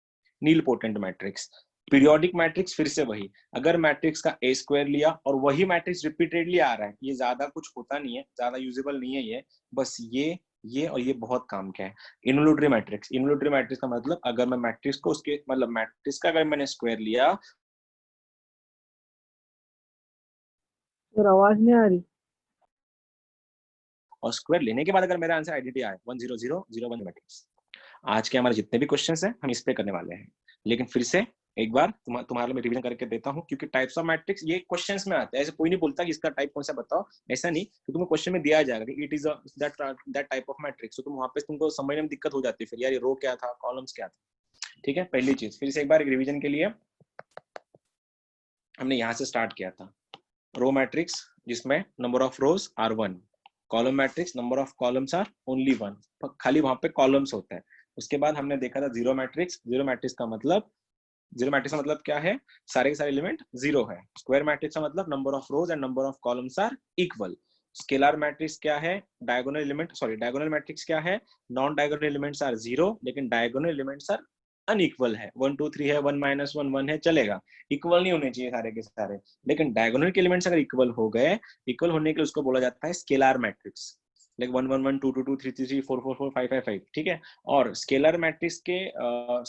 नीलपोटेंट मैट्रिक्स। पीरियोडिक मैट्रिक्स फिर से वही, अगर मैट्रिक्स का a स्क्वायर लिया और वही मैट्रिक्स रिपीटेडली आ रहा है, ये ज्यादा कुछ होता नहीं है, ज्यादा यूजेबल नहीं है ये, बस ये ये और ये बहुत काम का है। इन्वोल्यूटरी मैट्रिक्स, इन्वोल्यूटरी मैट्रिक्स का मतलब अगर मैं मैट्रिक्स को उसके मतलब मैट्रिक्स का अगर मैंने स्क्वायर लिया, सर आवाज नहीं आ रही। और स्क्वायर लेने के बाद अगर मेरा आंसर आइडेंटिटी आए 1 0 0 0 1 मैट्रिक्स। आज के हमारे जितने भी क्वेश्चंस हैं हम इस पे करने वाले हैं, लेकिन फिर से एक बार तुम्हारे लिए रिवीजन करके देता हूँ, क्योंकि टाइप्स ऑफ मैट्रिक्स ये क्वेश्चंस में आते हैं। ऐसे कोई नहीं बोलता कि इसका टाइप कौन सा बताओ, ऐसा नहीं, तो तुम्हें क्वेश्चन में दिया जाएगा कि it is that type of matrix, तो तुम वहां पे तुमको समझने में दिक्कत हो जाती है, फिर यार ये रो क्या था, कॉलम्स क्या था। ठीक है, पहली चीज फिर से एक बार एक रिविजन के लिए हमने यहाँ से स्टार्ट किया था। रो मैट्रिक्स जिसमें number of rows are 1, column matrix number of columns are only 1, खाली वहां पे कॉलम्स होता है। उसके बाद हमने देखा था जीरो मैट्रिक्स। जीरो मैट्रिक्स का मतलब, जीरो मैट्रिक्स का मतलब क्या है, सारे के सारे एलिमेंट जीरो है। स्क्वायर मैट्रिक्स का मतलब number of rows and number of columns are equal. Scalar matrix क्या है, diagonal element, sorry diagonal matrix क्या है, non diagonal elements are zero लेकिन डायगोनल एलिमेंट्स आर अनइक्वल है। 1 2 3 है, 1 -1 1 है, चलेगा, इक्वल नहीं होने चाहिए सारे के सारे, लेकिन डायगोनल के एलिमेंट्स अगर इक्वल हो गए, इक्वल होने के लिए उसको बोला जाता है स्केलर मैट्रिक्स, लाइक 1 1 1 2 2 2 3 3 3 4 4 4 5 5 5। ठीक है, और स्केलर मैट्रिक्स के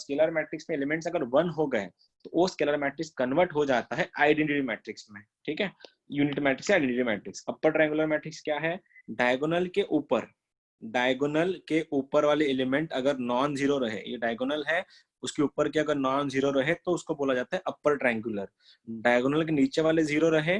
स्केलर मैट्रिक्स में एलिमेंट्स अगर 1 हो गए तो वो स्केलर मैट्रिक्स कन्वर्ट हो जाता है आइडेंटिटी मैट्रिक्स में। ठीक है, यूनिट मैट्रिक्स या identity matrix. Upper triangular matrix क्या है, डायगोनल के ऊपर, डायगोनल के ऊपर वाले एलिमेंट अगर नॉन जीरो रहे, ये डायगोनल है, उसके ऊपर के अगर नॉन जीरो रहे तो उसको बोला जाता है अपर ट्रायंगुलर। डायगोनल के नीचे वाले जीरो रहे,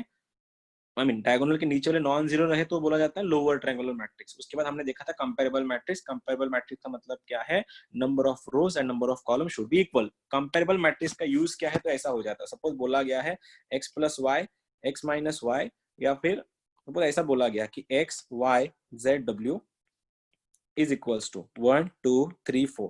डायगोनल के नीचे वाले नॉन जीरो रहे तो बोला जाता है लोअर ट्रायंगुलर मैट्रिक्स। उसके बाद हमने देखा था कंपैरेबल मैट्रिक्स। कंपैरेबल मैट्रिक्स का मतलब क्या है, number of rows and number of column should be equal. Comparable matrix का यूज क्या है, तो ऐसा हो जाता है, सपोज बोला गया है x plus y, x minus y, या फिर सपोज ऐसा बोला गया कि x y z w is equals to 1 2 3 4,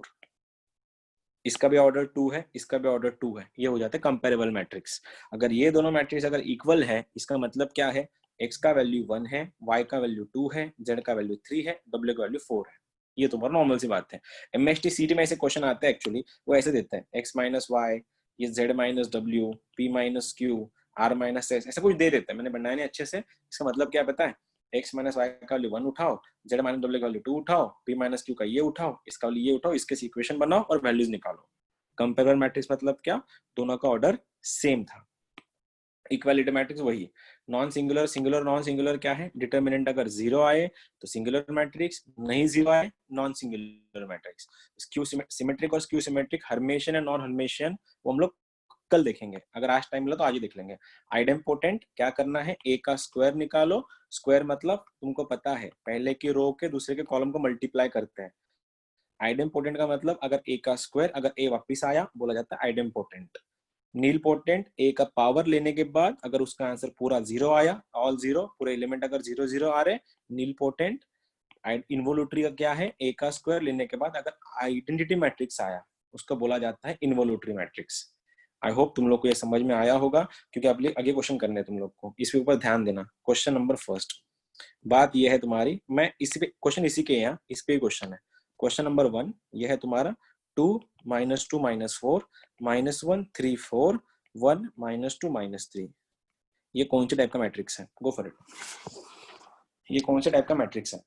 इसका भी ऑर्डर 2 है, इसका भी ऑर्डर 2 है, ये हो जाता है कंपैरेबल मैट्रिक्स। अगर ये दोनों मैट्रिक्स अगर इक्वल है, इसका मतलब क्या है, x का वैल्यू 1 है, y का वैल्यू 2 है, z का वैल्यू 3 है, w का वैल्यू 4 है। ये तो बहुत नॉर्मल सी बात है। एमएसटी सीटी में ऐसे क्वेश्चन आते हैं, एक्चुअली वो ऐसे देते हैं x माइनस वाई, ये z minus w, p minus q, r minus s, ऐसा कुछ दे देते हैं। मैंने बनाया नहीं अच्छे से, इसका मतलब क्या पता है, x माइनस वाई का वैल्यू 1 उठाओ, z माइनस w का वैल्यू 2 उठाओ, p माइनस q का ये उठाओ, इसका वैल्यू ये उठाओ, इसके इक्वेशन बनाओ और वैल्यूज निकालो। कंपैरेबल मैट्रिक्स मतलब क्या, दोनों का ऑर्डर सेम था। इक्वालिटी मैट्रिक्स वही। Non singular, singular non singular क्या है, डिटर्मिनेंट अगर जीरो आए तो सिंगुलर मैट्रिक्स, नहीं जीरो आए non singular matrix. Skew symmetric और स्क्यू सिमेट्रिक, हर्मेशियन एंड नॉन हर्मेशियन, वो हम लोग कल देखेंगे, अगर आज टाइम मिला तो आज ही देख लेंगे। आइडेम्पोटेंट क्या करना है, ए का स्क्वायर निकालो। स्क्वायर मतलब तुमको पता है, पहले की रो के दूसरे के कॉलम को मल्टीप्लाई करते हैं। आइडेम्पोटेंट का मतलब अगर ए का स्क्वायर, अगर ए वापिस आया बोला जाता है आइडेम्पोटेंट। नील पोटेंट, ए का पावर लेने के बाद अगर उसका आंसर पूरा जीरो आया, ऑल जीरो, पूरे एलिमेंट अगर जीरो जीरो आ रहे, नील पोटेंट। इन्वोल्यूटरी का क्या है, ए का स्क्वायर लेने के बाद अगर आइडेंटिटी मैट्रिक्स आया उसको बोला जाता है इन्वोल्यूटरी मैट्रिक्स। आई होप तुम लोग को ये समझ में आया होगा, क्योंकि अब आगे क्वेश्चन करने हैं तुम लोग को, इसके ऊपर ध्यान देना। क्वेश्चन नंबर फर्स्ट, बात ये है तुम्हारी, मैं इसी पे क्वेश्चन, इसी के यहाँ इस पे क्वेश्चन है। क्वेश्चन नंबर 1 ये है तुम्हारा 2 -2 -4 -1 3 4 1 -2 -3। ये कौन से टाइप का मैट्रिक्स है, गो फॉर इट। ये कौन से टाइप का मैट्रिक्स है,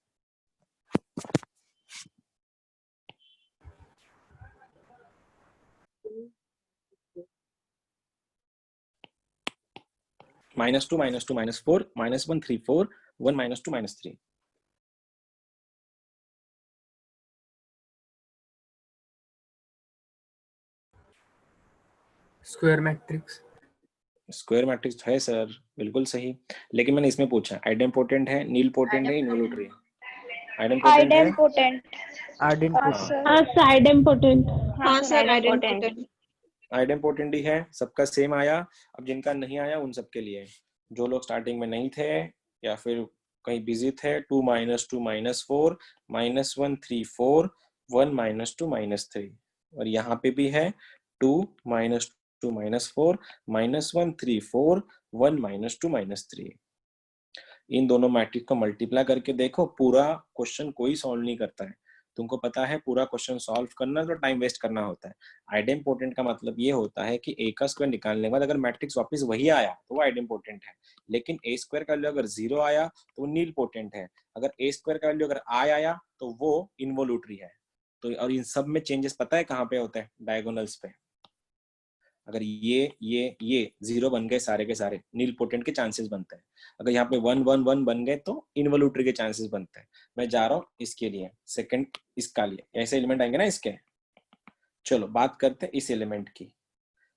-2 -2 -4 -1 3 4 1 -2 -3। Square matrix. स्क्वायर मैट्रिक्स है सर, बिल्कुल सही, लेकिन मैंने इसमें पूछा आइडेम्पोटेंट है, नील पोटेंट है, इन्वोल्यूटरी है। आइडेम्पोटेंट है, आइडेम्पोटेंट। आइडेंटिटी। आइडेम्पोटेंट। हाँ सर, आइडेम्पोटेंट। आइडेम्पोटेंट ही है, सबका सेम आया। अब जिनका नहीं आया उन सबके लिए, जो लोग स्टार्टिंग में नहीं थे या फिर कहीं बिजी थे, 2 -2 -4 -1 3 4 1 -2 -3, और यहाँ पे भी है 2 -2 -4 -1 3 4 1 -2 -3। इन दोनों मैट्रिक्स को मल्टीप्लाई करके देखो, पूरा क्वेश्चन कोई सॉल्व नहीं करता है, तुमको पता है पूरा क्वेश्चन सॉल्व करना तो टाइम वेस्ट करना होता है। आइडेम्पोटेंट का मतलब ये होता है कि ए का स्क्वायर निकालने के बाद अगर मैट्रिक्स वापस वही आया तो वो आइडेम्पोटेंट है, लेकिन ए स्क्वायर का वैल्यू अगर 0 आया तो वो नील पोटेंट है, अगर ए स्क्वायर का वैल्यू अगर आया तो वो इनवोल्यूटरी है। तो और इन सब में चेंजेस पता है कहाँ पे होते हैं? डायगोनल्स पे। अगर ये 0 बन गए सारे के सारे, नील पोटेंट के चांसेस बनते हैं। अगर यहाँ पे 1 1 1 बन गए तो इनवोल्यूटरी के चांसेस बनते हैं। मैं जा रहा हूँ इसके लिए, सेकंड इसका लिए, ऐसे एलिमेंट आएंगे ना इसके। चलो बात करते हैं इस एलिमेंट की,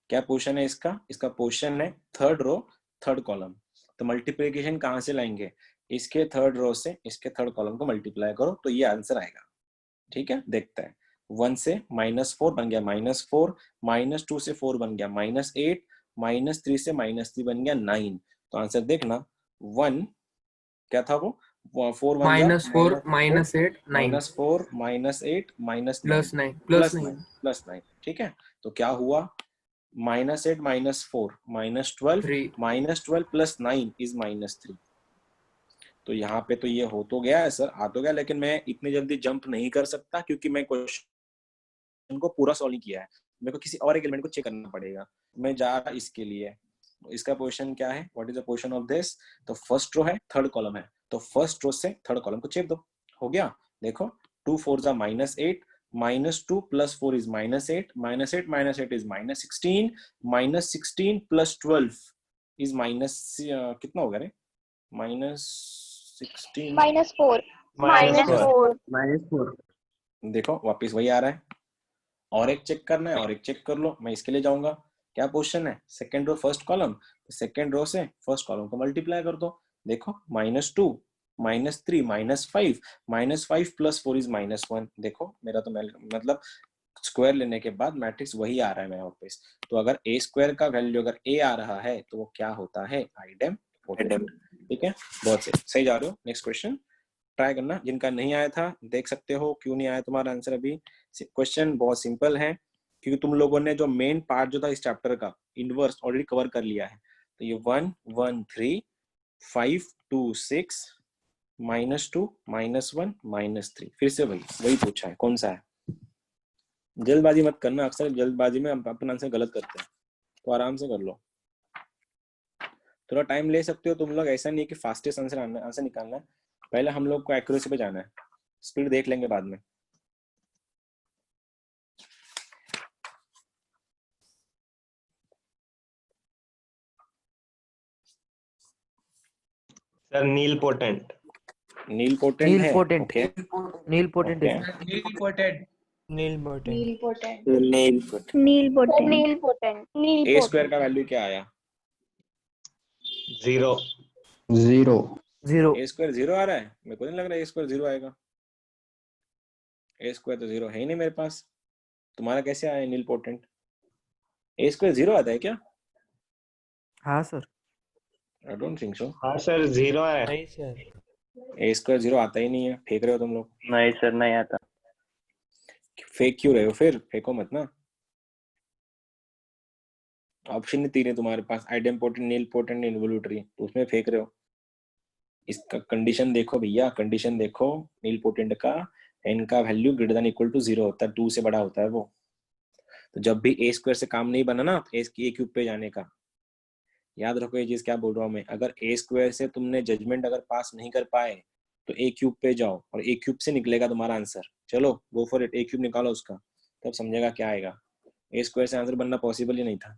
क्या पोजीशन है इसका? इसका पोजीशन है थर्ड रो थर्ड कॉलम। तो मल्टीप्लीकेशन कहाँ से लाएंगे? इसके थर्ड रो से इसके थर्ड कॉलम को मल्टीप्लाई करो तो ये आंसर आएगा। ठीक है, देखते हैं। 1 से -4 बन गया -4, -2 से 4 बन गया -8, -3 से -3 बन गया 9। तो आंसर देखना, 1 क्या था वो? 4 बन गया -4 -8 9 -4 -8 -9 +9 +9 +9। ठीक है, तो क्या हुआ? -8 -4 -12 3 -12 +9 इज -3। तो यहाँ पे तो ये हो तो गया है सर, आ तो गया, लेकिन मैं इतनी जल्दी जंप नहीं कर सकता क्योंकि मैं क्वेश्चन को पूरा सॉल्व नहीं किया है। मेरे को किसी और एक एलिमेंट को चेक करना पड़ेगा। मैं जा रहा इसके लिए, इसका पोजीशन क्या है? What is the position of this? तो फर्स्ट रो है, थर्ड कॉलम है, तो फर्स्ट रो से थर्ड कॉलम को चेप दो, हो गया। देखो 2 4 जा -8, -2 + 4 इज -8, -8 -8 इज -16, -16 + 12 इज कितना हो गया रे? -16 -4 -4 देखो वापस वही आ रहा है। और एक चेक करना है, और एक चेक कर लो। मैं इसके लिए जाऊंगा, क्या पोजीशन है? सेकंड रो फर्स्ट कॉलम, तो सेकंड रो से फर्स्ट कॉलम को मल्टीप्लाई कर दो। देखो -2 -3 -5, -5 + 4 इज -1। देखो मेरा तो मतलब स्क्वायर लेने के बाद मैट्रिक्स वही आ रहा है मेरे वापस। तो अगर ए स्क्वायर का वैल्यू अगर ए आ रहा है तो वो क्या होता है? आइडेम्पोटेंट। ठीक है, बहुत सही जा रहे हो। नेक्स्ट क्वेश्चन ट्राई करना, जिनका नहीं आया था देख सकते हो क्यों नहीं आया तुम्हारा आंसर अभी। क्वेश्चन बहुत सिंपल है क्योंकि तुम लोगों ने जो मेन पार्ट जो था इस चैप्टर का इनवर्स ऑलरेडी कवर कर लिया है। तो ये 1 1 3 5 2 6 -2 -1 -3, फिर से वही पूछा है, कौन सा है? जल्दबाजी मत करना, अक्सर जल्दबाजी में हम अपना आंसर गलत करते हैं, तो आराम से कर लो, थोड़ा टाइम ले सकते हो तुम लोग। ऐसा नहीं है कि फास्टेस्ट आंसर निकालना है, पहले हम लोग को एक्यूरेसी पे जाना है, स्पीड देख लेंगे बाद में। सर नील पोटेंट है नील ओके नील पोटेंट ओके ए स्क्वायर का वैल्यू क्या आया? 0 0 ए स्क्वायर 0 आ रहा है? मेरे को नहीं लग रहा है ए स्क्वायर 0 आएगा। ए स्क्वायर तो 0 है ही नहीं मेरे पास, तुम्हारा कैसे आया नील पोटेंट? ए स्क्वायर 0 आता है क्या? हाँ sir. I don't think so. हाँ सर 0 है। नहीं सर, ए स्क्वायर 0 आता ही नहीं है, फेंक रहे हो तुम लोग। नहीं सर, नहीं आता। फेंक क्यों रहे हो? फिर फेंको मत ना, ऑप्शन ही 3 है तुम्हारे पास, आइडेम्पोटेंट, नील पोटेंट, इनवोल्यूटरी, तो उसमें फेंक रहे हो। इसका कंडीशन देखो भैया, कंडीशन देखो नील पोटेंट का, एन का value greater than equal to 0 होता है, 2 से बड़ा होता है वो। तो जब भी ए स्क्वायर से काम नहीं बना ना ए क्यूब पे जाने का, याद रखो ये चीज क्या बोल रहा हूँ मैं। अगर ए स्क्वायर से तुमने जजमेंट अगर पास नहीं कर पाए तो ए क्यूब पे जाओ और ए क्यूब से निकलेगा तुम्हारा आंसर। चलो go for it, A cube निकालो उसका, तब समझेगा क्या आएगा। ए स्क्वायर से आंसर बनना पॉसिबल ही नहीं था।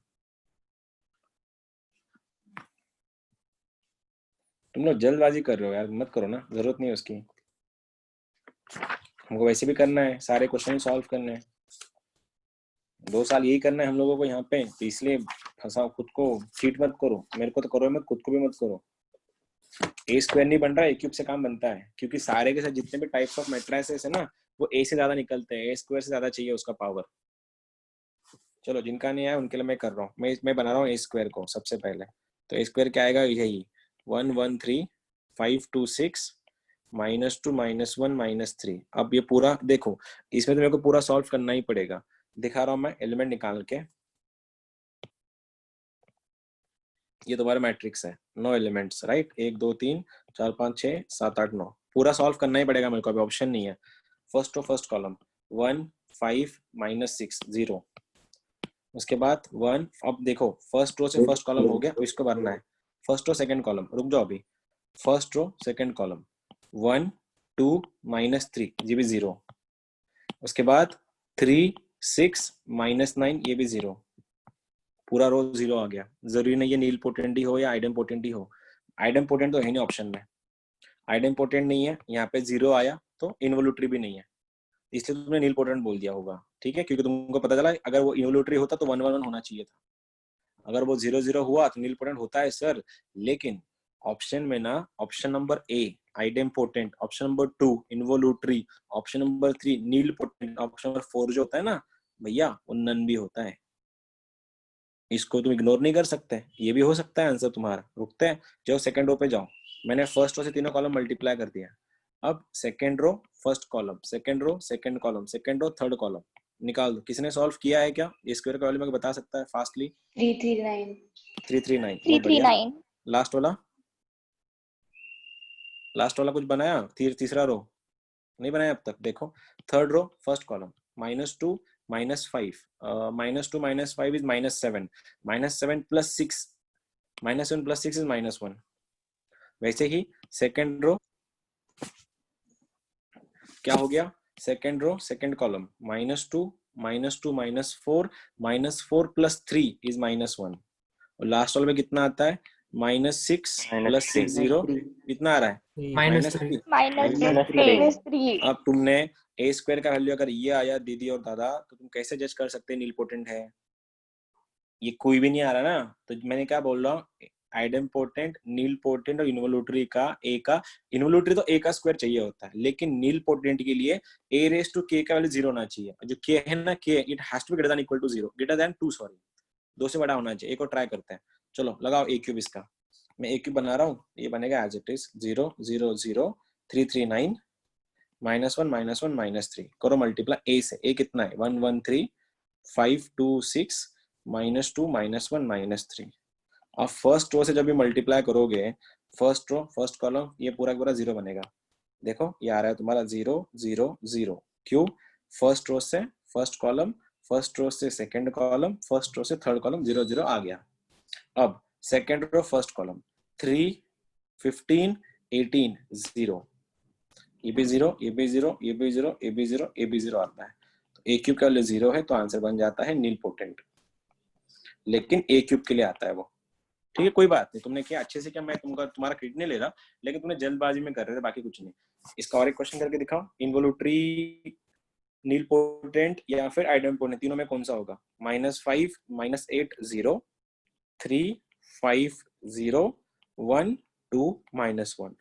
तुम लोग जल्दबाजी कर रहे हो यार, मत करो ना, जरूरत नहीं है उसकी। हमको वैसे भी करना है, सारे क्वेश्चन सॉल्व करने हैं, 2 साल यही करना है हम लोगों को यहाँ पे, तो इसलिए फंसाओ खुद को, चीट मत करो, मेरे को तो करो मत, खुद को भी मत करो। ए स्क्वायर नहीं बन रहा है, ए क्यूब से काम बनता है, क्योंकि सारे के साथ जितने भी टाइप्स ऑफ मैट्रिसेस है ना वो ए से ज्यादा निकलते हैं, ए स्क्वायर से ज्यादा चाहिए उसका पावर। चलो जिनका नहीं आया उनके लिए मैं कर रहा हूँ, मैं बना रहा हूँ ए स्क्वायर को सबसे पहले। तो ए स्क्वायर क्या आएगा? यही 1 1 3 5 2 6 -2 -1 -3। अब ये पूरा देखो, इसमें तो मेरे को पूरा सॉल्व करना ही पड़ेगा। दिखा रहा हूँ मैं एलिमेंट निकाल के, ये तुम्हारा मैट्रिक्स है, 9 एलिमेंट्स, राइट? 1 2 3 4 5 6 7 8 9, पूरा सॉल्व करना ही पड़ेगा मेरे को, अभी ऑप्शन नहीं है। First row first column 1 5 -6 0। उसके बाद 1, अब देखो फर्स्ट रो से फर्स्ट कॉलम हो गया, इसको भरना है। फर्स्ट रो सेकंड कॉलम, रुक जाओ अभी। फर्स्ट रो सेकंड कॉलम 1 2 -3 ये भी 0। उसके बाद 3 6 -9 ये भी 0। पूरा रो 0 आ गया। जरूरी नहीं है नील पोटेंट ही हो या आइडम पोटेंट ही हो। आइडम पोटेंट तो है नहीं ऑप्शन में, आइडम पोटेंट नहीं है, यहाँ पे 0 आया तो इन्वोल्यूटरी भी नहीं है, इसलिए तुमने नील पोटेंट बोल दिया होगा। ठीक है, क्योंकि तुमको पता चला अगर वो इन्वोल्यूटरी होता तो 1 1 1 होना चाहिए था। अगर वो 0 0 हुआ तो नील पोटेंट होता है सर, लेकिन ऑप्शन में ना option number a idempotent, option number 2 involutory, option number 3 nilpotent, option number 4 जो होता है ना भैया वो नन भी होता है। इसको तुम इग्नोर नहीं कर सकते, ये भी हो सकता है आंसर तुम्हारा। रुकते हैं, जाओ सेकंड रो पे जाओ। मैंने फर्स्ट रो से तीनों कॉलम मल्टीप्लाई कर दिया। अब second row first column, second row second column, second row third column निकाल दो। किसी ने सॉल्व किया है क्या? ये स्क्वायर का वैल्यू मेरे को बता सकता है फास्टली? 339 339। 339 लास्ट वाला कुछ बनाया? तीसरा रो नहीं बनाया अब तक। देखो third row first column -2 -5 -2 -5 is -7 -7 + 6 -7 + 6 is -1। वैसे ही सेकंड रो क्या हो गया? Second row second column -2 -2 -4 -4 + 3 is -1। और लास्ट वाले में कितना आता है? -6 + 6 0 कितना आ रहा है? -3। -3 अब तुमने ए स्क्वायर का वैल्यू अगर ये आया दीदी और दादा, तो तुम कैसे जज कर सकते हैं नील पोटेंट है? ये कोई भी नहीं आ रहा ना, तो मैंने क्या बोल रहा हूँ, आइडम पोटेंट, नील पोटेंट और इन्वोल्यूटरी का ए का, इन्वोल्यूटरी तो ए का स्क्वायर चाहिए होता है, लेकिन नील पोटेंट के लिए a⁻k का वैल्यू 0 होना चाहिए। जो k है ना, k it has to be greater than equal to 0, greater than 2 sorry 2 से बड़ा होना चाहिए। एक और ट्राई करते हैं, चलो लगाओ a क्यूब। इसका मैं a क्यूब बना रहा हूँ, ये बनेगा एज इट इज 0 0 0 339 -1 -1 -3। करो मल्टीप्लाई a से, a कितना है? 113 526 -2 -1 -3। अब फर्स्ट रो से जब भी मल्टीप्लाई करोगे, फर्स्ट रो फर्स्ट कॉलम ये पूरा पूरा 0 बनेगा। देखो ये आ रहा है तुम्हारा 0 0 0। क्यों? फर्स्ट रो से फर्स्ट कॉलम, फर्स्ट रो से सेकंड कॉलम, फर्स्ट रो से थर्ड कॉलम 0 0 आ गया। अब सेकंड रो फर्स्ट कॉलम 3 15 18 0, ये भी 0 ये भी 0 ये भी 0 ये भी 0 ये भी 0 आता है। तो a क्यूब का वैल्यू 0 है, तो आंसर बन जाता है नील पोटेंट। लेकिन a क्यूब के लिए आता है वो। ठीक है, कोई बात नहीं, तुमने किया अच्छे से किया, मैं तुम्हारा क्रेडिट नहीं ले रहा, लेकिन तुमने जल्दबाजी में कर रहे थे, बाकी कुछ नहीं। इसका और एक क्वेश्चन करके दिखाओ। इन्वोल्यूटरी नील पोटेंट या फिर आइडम पोटेंट, तीनों में कौन सा होगा? -5 -8 0 3 5 0 1 2 -1।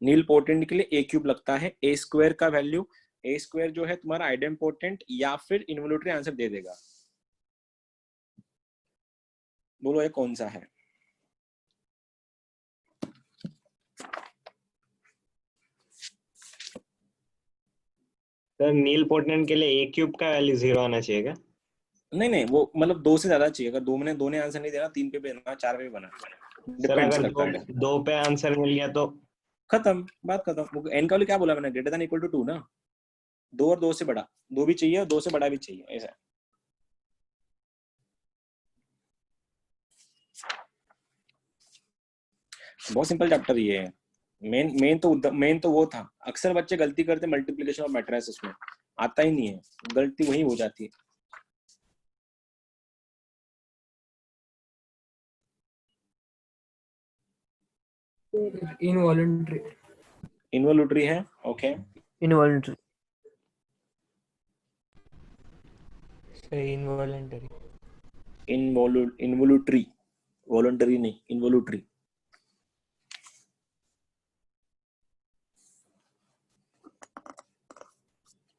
नील पोटेंट के लिए a क्यूब लगता है। a स्क्वायर का वैल्यू, a स्क्वायर जो है तुम्हारा आइडम पोटेंट या फिर इन्वोल्यूटरी आंसर दे देगा। बोलो ये कौन सा है? सर नील पोटेंट के लिए a क्यूब का वैल्यू 0 आना चाहिए क्या? नहीं, वो मतलब 2 से ज्यादा चाहिए। अगर दो ने आंसर नहीं देना, 3 पे भी देना, 4 पे भी बना। सर अगर दो पे आंसर मिल गया तो खत्म, बात खत्म। एन का वैल्यू क्या बोला मैंने? ग्रेटर देन इक्वल टू 2 ना। 2 और 2 से बड़ा, 2 भी चाहिए और 2 से बड़ा भी चाहिए, ऐसा। बहुत सिंपल चैप्टर ये है। मेन तो वो था। अक्सर बच्चे गलती करते मल्टीप्लिकेशन और मैट्रिसेस में, आता ही नहीं है, गलती वही हो जाती है। इन्वोल्यूटरी है, ओके। इनवॉलंटरी इन्वोल्यूटरी, वॉलंटरी नहीं, इन्वोल्यूटरी।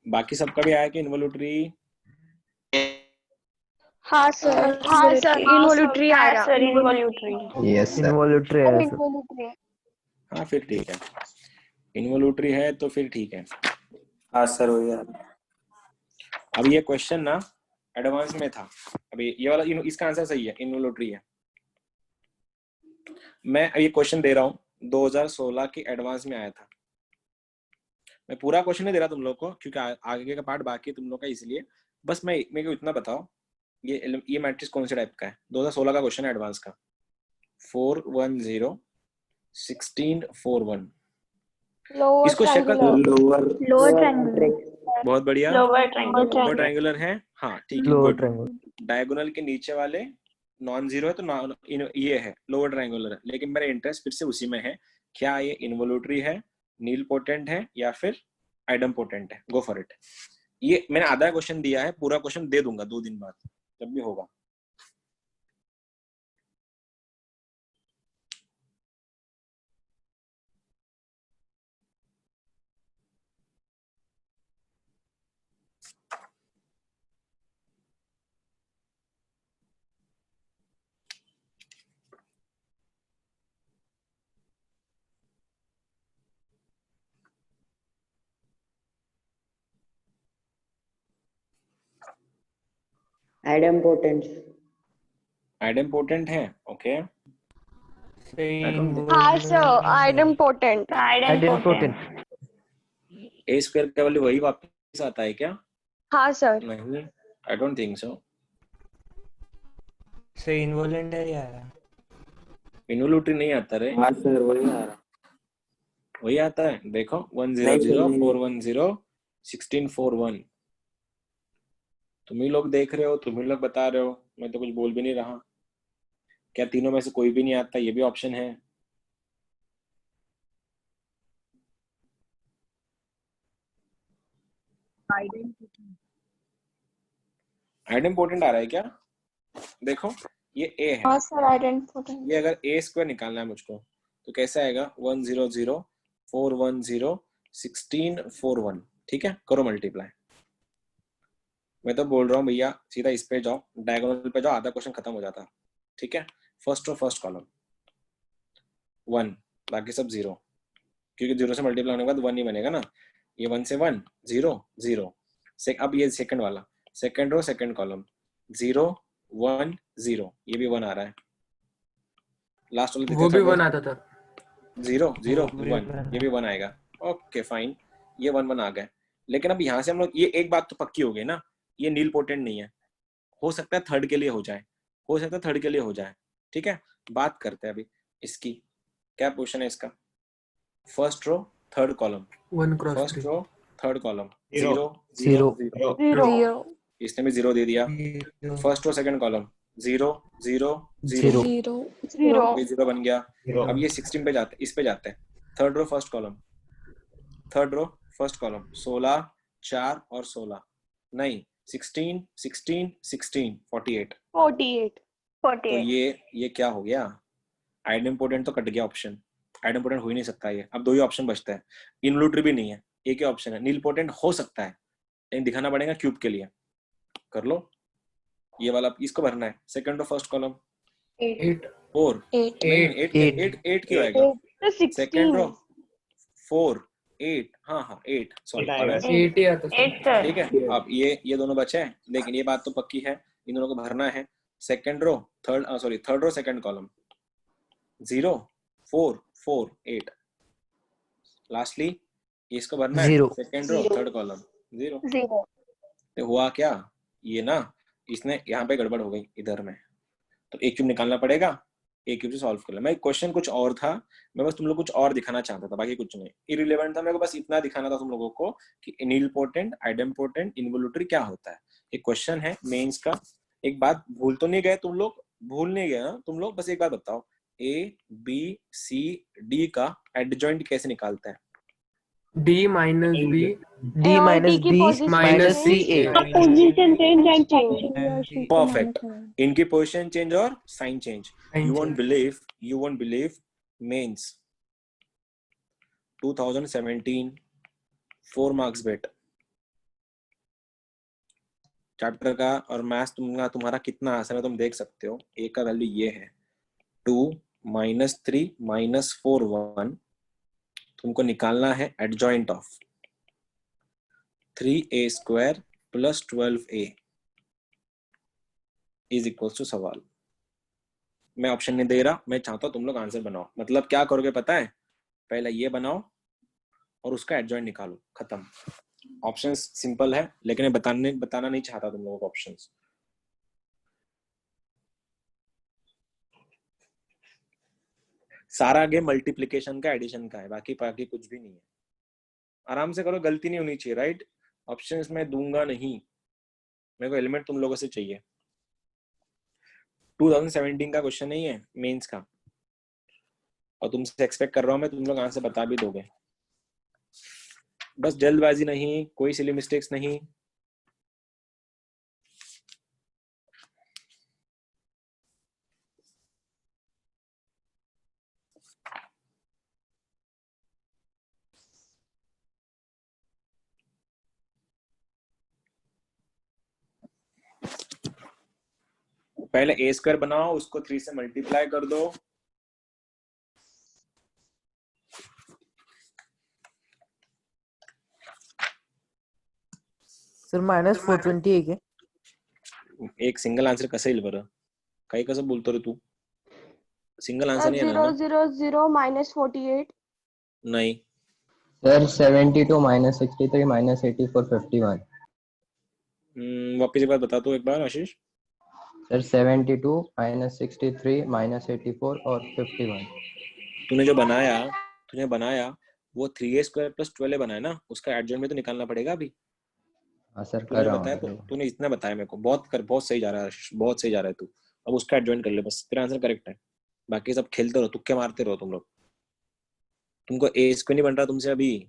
बाकी सबका भी आया कि इन्वोल्यूटरी? हाँ सर इन्वोल्यूटरी आ रहा sir, involutory yes sir. Involutory है सर। हाँ फिर ठीक है, इन्वोल्यूटरी है तो फिर ठीक है। हाँ सर हो गया। अब ये क्वेश्चन ना एडवांस में था। अभी ये वाला इसका आंसर सही है, इन्वोल्यूटरी है। मैं ये क्वेश्चन दे रहा हूँ, 2016 के एडवांस में आया था। मैं पूरा क्वेश्चन नहीं दे रहा तुम लोग को क्योंकि आगे का पार्ट बाकी है तुम लोग का, इसलिए बस मैं मेरे को इतना बताओ ये मैट्रिक्स कौन से टाइप का है। 2016 का क्वेश्चन है एडवांस का। 410 16 41। इसको चेक कर। Lower triangular. बहुत बढ़िया, लोअर लोअर ट्रायंगुलर। ट्रायंगुलर है। हाँ ठीक है, लोअर गुड। ट्रायंगल। डायगोनल के नीचे वाले नॉन जीरो है तो ये है लोअर ट्रायंगुलर है, लेकिन मेरा इंटरेस्ट फिर से उसी में है, क्या ये इन्वोल्यूटरी है, नील पोटेंट है या फिर आइडम पोटेंट है। Go for it. ये मैंने आधा क्वेश्चन दिया है, पूरा क्वेश्चन दे दूंगा 2 दिन बाद जब भी होगा। आइडेम्पोटेंट। आइडेम्पोटेंट है, ओके। हाँ सर, आइडेम्पोटेंट। आइडेम्पोटेंट। ए स्क्वायर का वैल्यू वही वापस आता है क्या? हाँ सर। नहीं, आई डोंट थिंक सो। से इन्वोलेंट है यार। इन्वोल्यूटरी नहीं आता रे। हाँ सर वही आ रहा। वही आता है, देखो 100 नहीं सर, नहीं। 410 16 41। तुम ही लोग देख रहे हो, तुम ही लोग बता रहे हो, मैं तो कुछ बोल भी नहीं रहा। क्या तीनों में से कोई भी नहीं आता? ये भी ऑप्शन है। आइडेम्पोटेंट आ रहा है क्या? देखो ये ए है। हाँ सर, आइडेम्पोटेंट। ये अगर ए स्क्वायर निकालना है मुझको तो कैसा आएगा? 100 410 16 41। ठीक है, करो मल्टीप्लाई। मैं तो बोल रहा हूँ भैया सीधा इस पे जाओ, डायगोनल पे जाओ, आधा क्वेश्चन खत्म हो जाता। ठीक है, फर्स्ट रो फर्स्ट कॉलम 1, बाकी सब 0, क्योंकि 0 से मल्टीप्लाई होने के बाद 1 ही बनेगा ना। ये 1 से 1 0 0। अब ये सेकंड वाला, सेकंड रो सेकंड कॉलम 0 1 0, ये भी 1 आ रहा है। लास्ट वाला वो भी 1 आता था। 0 0 1, ये भी 1 आएगा। ओके फाइन, ये 1 1 आ गए। लेकिन अब यहाँ से हम लोग ये एक बात तो पक्की हो गई ना, ये नील पोटेंट नहीं है। हो सकता है थर्ड के लिए हो जाए, हो सकता है थर्ड के लिए हो जाए। ठीक है, बात करते हैं अभी इसकी। क्या पोजीशन है इसका? First row third column, 1 cross first 3। Row third column 0 0 0 0। 0 इसने भी 0 दे दिया। फर्स्ट रो सेकंड कॉलम 0 0 0, 0 0 ये 0 बन गया। 0 अब ये 16 पे जाते, इस पे जाते हैं। Third row first column, third row first column 16 4 और 16 नहीं 16 16 16 48। 48 तो ये क्या हो गया? आइडेम्पोटेंट तो कट गया ऑप्शन, आइडेम्पोटेंट हो ही नहीं सकता ये। अब 2 ही ऑप्शन बचते हैं, इन्वोल्यूटरी भी नहीं है, एक ही ऑप्शन है। नील पोटेंट हो सकता है, लेकिन दिखाना पड़ेगा क्यूब के लिए। कर लो ये वाला, इसको भरना है। सेकंड रो फर्स्ट कॉलम 8 4 8 नहीं 8 क्यों आएगा? सेकंड रो 4 8, हाँ हाँ 8 सॉरी 8 ही आता था। 8 सर। ठीक है। अब ये दोनों बचे हैं, लेकिन ये बात तो पक्की है, इन दोनों को भरना है। Second row third row second column 0 4 4 8। Lastly इसको भरना है, 0 सेकंड रो थर्ड कॉलम 0। 0 तो हुआ क्या? ये ना इसने यहाँ पे गड़बड़ हो गई इधर में, तो एक क्यूब निकालना पड़ेगा, एक क्यूब से सॉल्व कर लेना। मैं क्वेश्चन कुछ और था, मैं बस तुम लोग कुछ और दिखाना चाहता था, बाकी कुछ नहीं, इरिलेवेंट था। मेरे को बस इतना दिखाना था तुम लोगों को कि नील पोटेंट, आइडेम्पोटेंट, इन्वोल्यूटरी क्या होता है। एक क्वेश्चन है मेंस का। एक बात भूल तो नहीं गए तुम लोग? भूल नहीं गए ना तुम लोग? बस एक बात बताओ, ए बी सी डी का एडजॉइंट कैसे निकालते हैं? D minus B D minus B minus C A। Position change and sign. Perfect. इनकी पोजीशन चेंज और sign change. You won't believe mains 2017 4 marks बेट चैप्टर का और मैथ्स तुम्हारा कितना आसान है तुम देख सकते हो। ए का वैल्यू ये है 2 -3 -4 1। तुमको निकालना है adjoint of 3a² + 12a is equals to सवाल। मैं ऑप्शन नहीं दे रहा, मैं चाहता हूं तुम लोग आंसर बनाओ। मतलब क्या करोगे पता है? पहले ये बनाओ, और उसका एडजॉइंट निकालो, खत्म। ऑप्शंस सिंपल है, लेकिन मैं बताना नहीं चाहता तुम लोगों को ऑप्शंस। सारा गेम मल्टीप्लिकेशन का, एडिशन का है, बाकी कुछ भी नहीं है। आराम से करो, गलती नहीं होनी चाहिए, राइट। ऑप्शंस मैं दूंगा नहीं, मेरे को एलिमेंट तुम लोगों से चाहिए। 2017 का क्वेश्चन नहीं है, मेंस का, और तुमसे एक्सपेक्ट कर रहा हूं मैं तुम लोग आंसर बता भी दोगे। बस जल्दबाजी नहीं, कोई सिली मिस्टेक्स नहीं। पहले ए स्क्वायर बनाओ, उसको 3 से मल्टीप्लाई कर दो। सर -420 आहे के एक सिंगल आन्सर कसं येईल बरं? काही कसं बोलतो रे तू? सिंगल आन्सर नाही येणार 0 0 0 -48 नाही सर 72 -63 -84 51। वापस एक बार बता दो एक बार आशीष। सर 72 -63 -84 और 51। तूने बनाया वो 3a स्क्वायर प्लस 12a बनाया ना, उसका एडजॉइंट में तो निकालना पड़ेगा अभी। हाँ सर तूने बताया, तो तूने इतना बताया मेरे को, बहुत सही जा रहा है आशीष, बहुत सही जा रहा है तू। अब उसका एडजॉइंट कर ले बस, तेरा आंसर करेक्ट है। बाकी सब खेलते रहो, तुक्के मारते रहो तुम लोग। तुमको ए स्क्वायर नहीं बन रहा तुमसे अभी,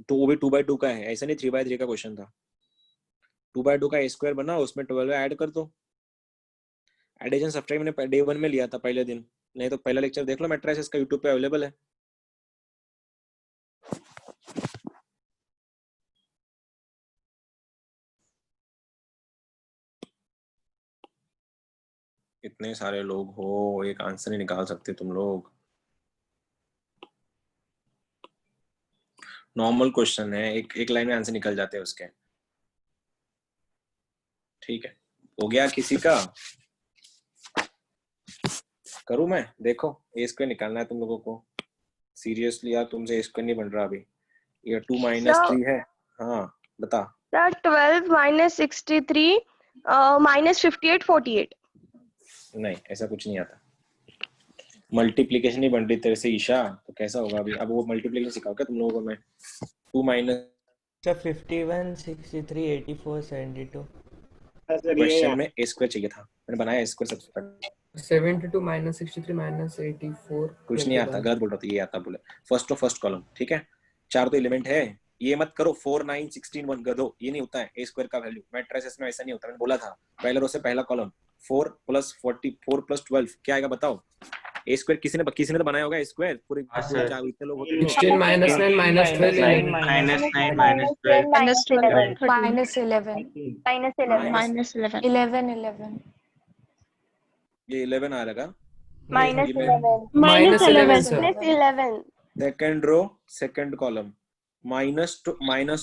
तो वो भी 2/2 का है, ऐसा नहीं 3/3 का क्वेश्चन था। 2/2 का ए स्क्वायर बना, उसमें 12 ऐड कर दो। एडिशन सब्ट्रैक्ट मैंने डे 1 में लिया था पहले दिन, नहीं तो पहला लेक्चर देख लो, मैट्रिसेस का यूट्यूब पे अवेलेबल है। इतने सारे लोग हो, एक आंसर नहीं निकाल सकते तुम लोग। नॉर्मल क्वेश्चन है, एक लाइन में आंसर निकल जाते हैं उसके। ठीक है, हो गया किसी का? करूं मैं? देखो ए स्क्वायर निकालना है तुम लोगों को। सीरियसली यार, तुमसे ए स्क्वायर नहीं बन रहा अभी। ये 2 - 3 है। हाँ बता। सर 12 -63 -58 48। नहीं, ऐसा कुछ नहीं आता। मल्टीप्लिकेशन नहीं बन रही तेरे से ईशा, तो कैसा होगा अभी? अब वो मल्टीप्लिकेशन सिखाओ क्या तुम लोगों को मैं? 2 माइनस 51 63 84 72। क्वेश्चन में ए स्क्वायर चाहिए था, मैंने बनाया ए स्क्वायर सबसे पहले। 72 -63 -84 कुछ नहीं आता, गलत बोल रहा था, ये आता बोले। फर्स्ट कॉलम, ठीक है। 4 तो एलिमेंट है, ये मत करो 4 9 16 1 गधो, ये नहीं होता है ए स्क्वायर का वैल्यू। मैट्रिसेस में ऐसा नहीं होता, मैंने बोला था। पहले रो से पहला कॉलम 4 + 44 + 12 क्या आएगा बताओ? ए स्क्वायर किसी ने तो बनाया होगा ए स्क्वायर, पूरे इतने लोग होते हैं। 16 -9 -12 -9 -11 11 ये 11 आ रहेगा। -11 second row second column minus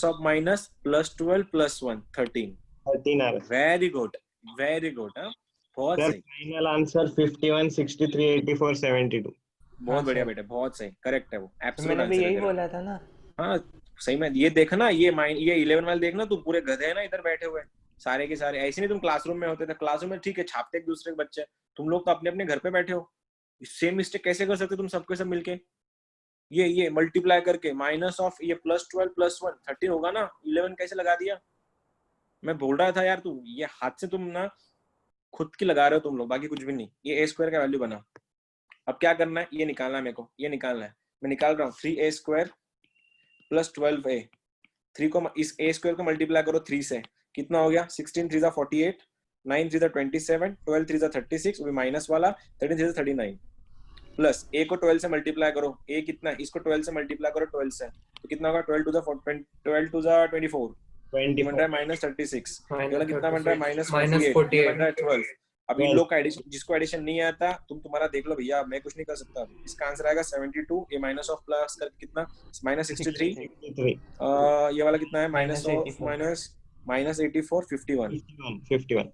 of minus +12 + 1 13 13 आ रहा है। वेरी गुड हाँ, बहुत सर सही। Final answer 51 63 84 72। बहुत बढ़िया बेटा, बहुत सही, करेक्ट है वो, तो एब्सोल्यूट मैंने भी आंसर यही है तेरा। बोला था ना। हाँ सही में, ये देखना, ये 11 वाले देखना, तू पूरे गधे है ना इधर बैठे हुए सारे के सारे। ऐसे नहीं तुम क्लासरूम में होते थे, क्लासरूम में ठीक है छापते एक दूसरे के बच्चे, तुम लोग तो अपने अपने घर पे बैठे हो। सेम मिस्टेक कैसे कर सकते तुम सबके सब मिलके? ये मल्टीप्लाई करके माइनस ऑफ ये +12 + 1 13 होगा ना, 11 कैसे लगा दिया? मैं बोल रहा था यार, तू ये हाथ से तुम ना खुद की लगा रहे हो तुम लोग, बाकी कुछ भी नहीं। ये ए स्क्वायर का वैल्यू बना। अब क्या करना है? ये निकालना है मेरे को, ये निकालना है। मैं निकाल रहा हूँ 3a स्क्वायर + 12a। 3 को इस a स्क्वायर को मल्टीप्लाई करो 3 से, कितना हो गया? 16 3 48, 9 3 27, 12 3 36, वो माइनस वाला, 13 3 39, प्लस a को 12 से मल्टीप्लाई करो। a कितना है? इसको 12 से मल्टीप्लाई करो 12 से, तो कितना होगा? 12 2 24 बन रहा है -36, वाला कितना बन रहा है? -48 बन रहा है 12। अब इन लोग का एडिशन, जिसको एडिशन नहीं आता तुम तुम्हारा देख लो भैया, मैं कुछ नहीं कर सकता। इसका आंसर आएगा 72, ये माइनस ऑफ प्लस करके कितना? -63, ये वाला कितना है? Minus of minus 84 51।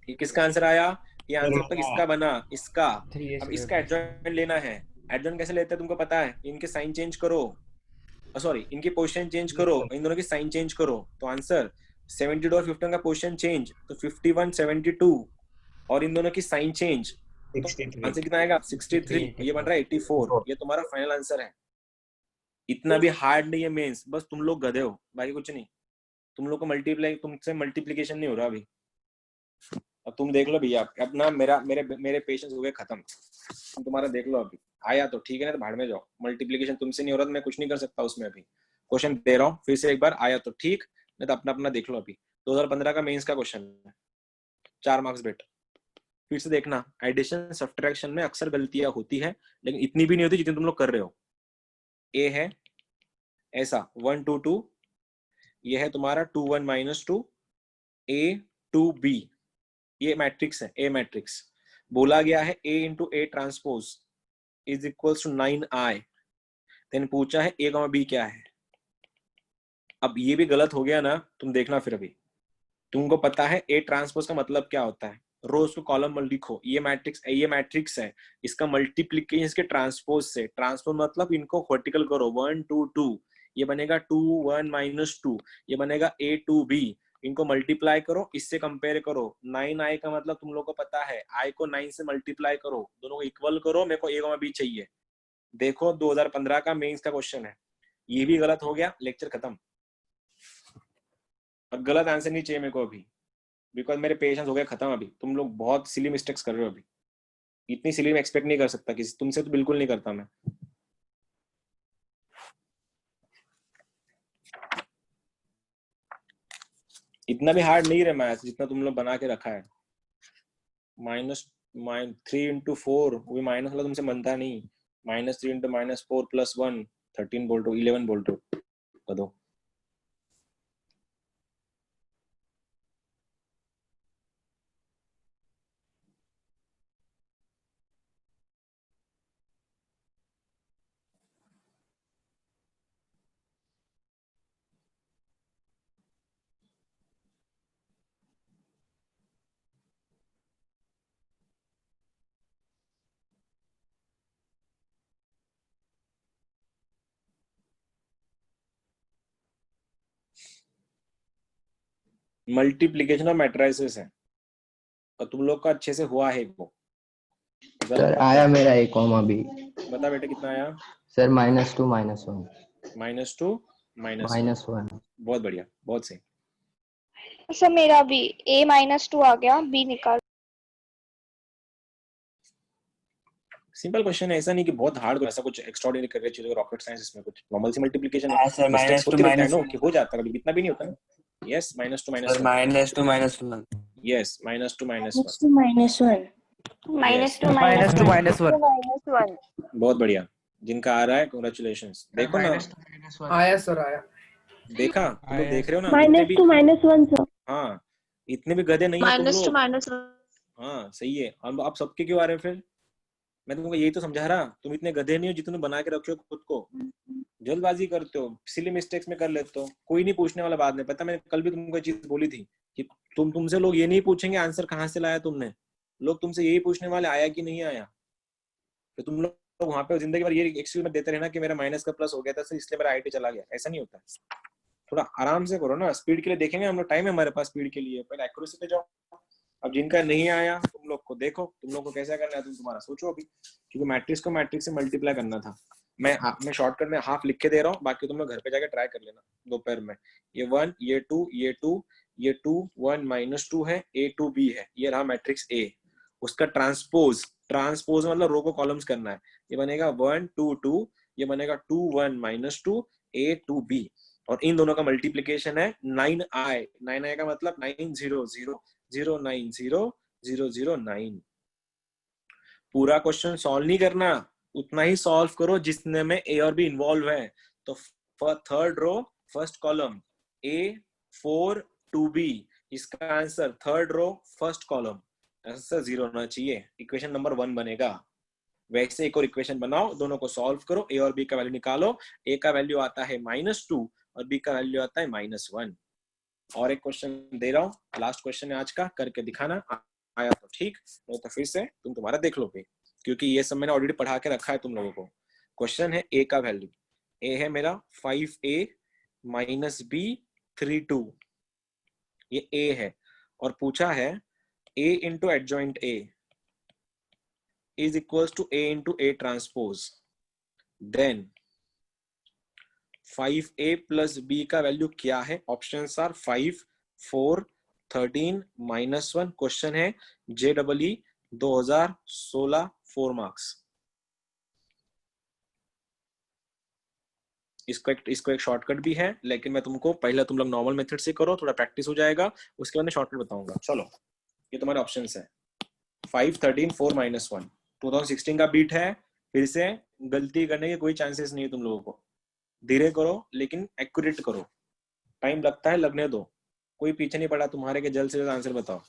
ये किसका आंसर आया? ये आंसर तो किसका बना? इसका। अब इसका एडजॉइंट लेना है। एडजॉइंट कैसे लेते हैं तुमको पता है? इनके साइन चेंज करो, सॉरी इनकी पोजीशन चेंज करो, इन दोनों की साइन चेंज करो, तो आंसर 72 और 51 का पोजीशन चेंज तो 51 72 और इन दोनों की साइन चेंज तो 63 आंसर कितना आएगा 63, ये बन रहा है 84। ये तुम्हारा फाइनल आंसर है। इतना भी हार्ड नहीं है मेंस, बस तुम लोग गधे हो, बाकी कुछ नहीं। तुम लोग को तुमसे मल्टीप्लिकेशन नहीं हो रहा अभी। अब तुम देख लो भैया, अब ना मेरे पेशेंस हो गए खत्म। तुम तुम्हारा देख लो, अभी आया तो ठीक है, ना तो भाड़ में जाओ। मल्टीप्लिकेशन तुमसे नहीं हो रहा तो मैं कुछ नहीं कर सकता उसमें। अभी क्वेश्चन दे रहा हूँ फिर से एक बार, आया तो ठीक, नहीं तो अपना अपना देख लो। अभी 2015 का मेंस का क्वेश्चन है, 4 मार्क्स बेटा। फिर से देखना, एडिशन सब्ट्रैक्शन में अक्सर गलतियां होती है, लेकिन इतनी भी नहीं होती जितनी तुम लोग कर रहे हो। ए है ऐसा 1 2 2, ये है तुम्हारा 2 1 -2, A 2 B, ये मैट्रिक्स है। ए मैट्रिक्स बोला गया है A into A transpose is equals to 9I। Then पूछा है A, B क्या है। अब ये भी गलत हो गया ना, तुम देखना फिर। अभी तुमको पता है A ट्रांसपोज का मतलब क्या होता है, रोज को कॉलम में लिखो। ये मैट्रिक्स है, इसका मल्टीप्लिकेशन इसके ट्रांसपोज से। ट्रांसपोज मतलब इनको वर्टिकल करो, 1 2 2, ये बनेगा 2 1 -2, ये बनेगा A 2 B। इनको मल्टीप्लाई करो, इससे कंपेयर करो। 9I का मतलब तुम लोग को पता है, I को 9 से मल्टीप्लाई करो, दोनों को इक्वल करो। मेरे को A, B चाहिए। देखो 2015 का मेंस का क्वेश्चन है, ये भी गलत हो गया, लेक्चर खत्म। अब गलत आंसर नहीं चाहिए मेरे को अभी, बिकॉज मेरे पेशेंस हो गए खत्म। अभी तुम लोग बहुत सिली मिस्टेक्स कर रहे हो। अभी इतनी सिली मैं एक्सपेक्ट नहीं कर सकता किसी तुमसे, तो बिल्कुल नहीं करता मैं। इतना भी हार्ड नहीं रहा मैथ्स जितना तुम लोग बना के रखा है। -3 इंटू 4, वो भी माइनस वाला तुमसे बनता नहीं। -3 इंटू -4 + 1 13 बोल रहे हो, 11 बोल रहे हो, कदो। मल्टीप्लिकेशन और मैट्रिसेस है, और तुम लोग का अच्छे से हुआ है वो। सर आया मेरा एक कॉमा भी। बता बेटा कितना आया। सर -2 -1 -2 -1। बहुत बढ़िया, बहुत सही। सर मेरा भी A -2 आ गया, B निकाल। सिंपल क्वेश्चन है, ऐसा नहीं कि बहुत हार्ड, ऐसा कुछ एक्स्ट्राऑर्डिनरी कर रहे चीजों, रॉकेट साइंस इसमें कुछ नॉर्मल सी मल्टीप्लिकेशन है। सर मिस्टेक्स -2 होती रहता है -1 नो, कि हो जाता है कभी, इतना भी नहीं होता ना। यस -2 सर -1, -2 -1 यस -2 -1, -2 -1 बहुत बढ़िया। जिनका आ रहा है कांग्रेचुलेशंस। देखो ना, आया सर आया। देखा तुम लोग देख रहे हो ना, -2 -1 सर। हाँ इतने भी गधे नहीं है तुम लोग। -1 हाँ सही है। अब आप सबके क्यों आ रहे हो फिर? मैं तुमको यही तो समझा रहा, तुम इतने गधे नहीं हो जितने बना के रखे हो खुद को। जल्दबाजी करते हो, सिली मिस्टेक्स में कर लेते हो, कोई नहीं पूछने वाला बाद में। पता मैंने कल भी तुमको चीज बोली थी कि तुमसे लोग ये नहीं पूछेंगे आंसर कहाँ से लाया तुमने, लोग तुमसे यही पूछने वाले आया कि नहीं आया। तो तुम लोग वहां पे जिंदगी भर ये एक्सक्यूज में देते रहना कि मेरा माइनस का प्लस हो गया था इसलिए मेरा आईटी चला गया। ऐसा नहीं होता, थोड़ा आराम से करो ना। स्पीड के लिए देखेंगे हम लोग, टाइम है हमारे पास स्पीड के लिए, पहले एक्यूरेसी पे जाओ। अब जिनका नहीं आया तुम लोग को देखो, तुम लोग को कैसा करना है, तुम तुम्हारा सोचो अभी, क्योंकि मैट्रिक्स को मैट्रिक्स से मल्टीप्लाई करना था। मैं शॉर्टकट में हाफ लिख के दे रहा हूँ, बाकी तुम लोग घर पे जाके ट्राई कर लेना दोपहर में। ये 1, ये 2, ये 2, ये 2 1 -2 है, A 2 B है, ये रहा मैट्रिक्स A। उसका ट्रांसपोज मतलब रो को कॉलम्स करना है। ये बनेगा 1 2 2, ये बनेगा 2 1 -2 A 2 B, और इन दोनों का मल्टीप्लीकेशन है 9I का मतलब 900009009। पूरा क्वेश्चन सॉल्व नहीं करना, उतना ही सॉल्व करो जितने में A और B इन्वॉल्व है। तो third row first column A 4 2B, इसका answer third row first column, answer 0 होना चाहिए। इक्वेशन नंबर 1 बनेगा। वैसे एक और इक्वेशन बनाओ, दोनों को सॉल्व करो, A और B का वैल्यू निकालो। A का वैल्यू आता है -2 और B का वैल्यू आता है -1। और एक क्वेश्चन दे रहा हूँ, लास्ट क्वेश्चन है आज का, करके दिखाना। आया तो ठीक, नहीं तो फिर से तुम्हारा देख लो पे, क्योंकि ये सब मैंने ऑलरेडी पढ़ा के रखा है तुम लोगों को। क्वेश्चन है A का वैल्यू, ए है मेरा 5a माइनस बी 3 2, ये ए है, और पूछा है a into adjoint a is equals to a into a transpose, then 5a plus b का वैल्यू क्या है? Options are 5, 4, 13, -1। क्वेश्चन है JEE 2016, 4 मार्क्स। इसको एक शॉर्टकट भी है, लेकिन मैं तुमको पहले तुम लोग नॉर्मल मेथड से करो, थोड़ा प्रैक्टिस हो जाएगा, उसके बाद मैं शॉर्टकट बताऊंगा। चलो, ये तुम्हारे ऑप्शंस है 5, 13, 4, -1। 2016 का बीट है, फिर से गलती करने के कोई चांसेस नहीं है तुम लोगों को। धीरे करो लेकिन एक्यूरेट करो, टाइम लगता है, लगने दो, कोई पीछे नहीं पड़ा तुम्हारे के, जल्द से जल्द आंसर बताओ।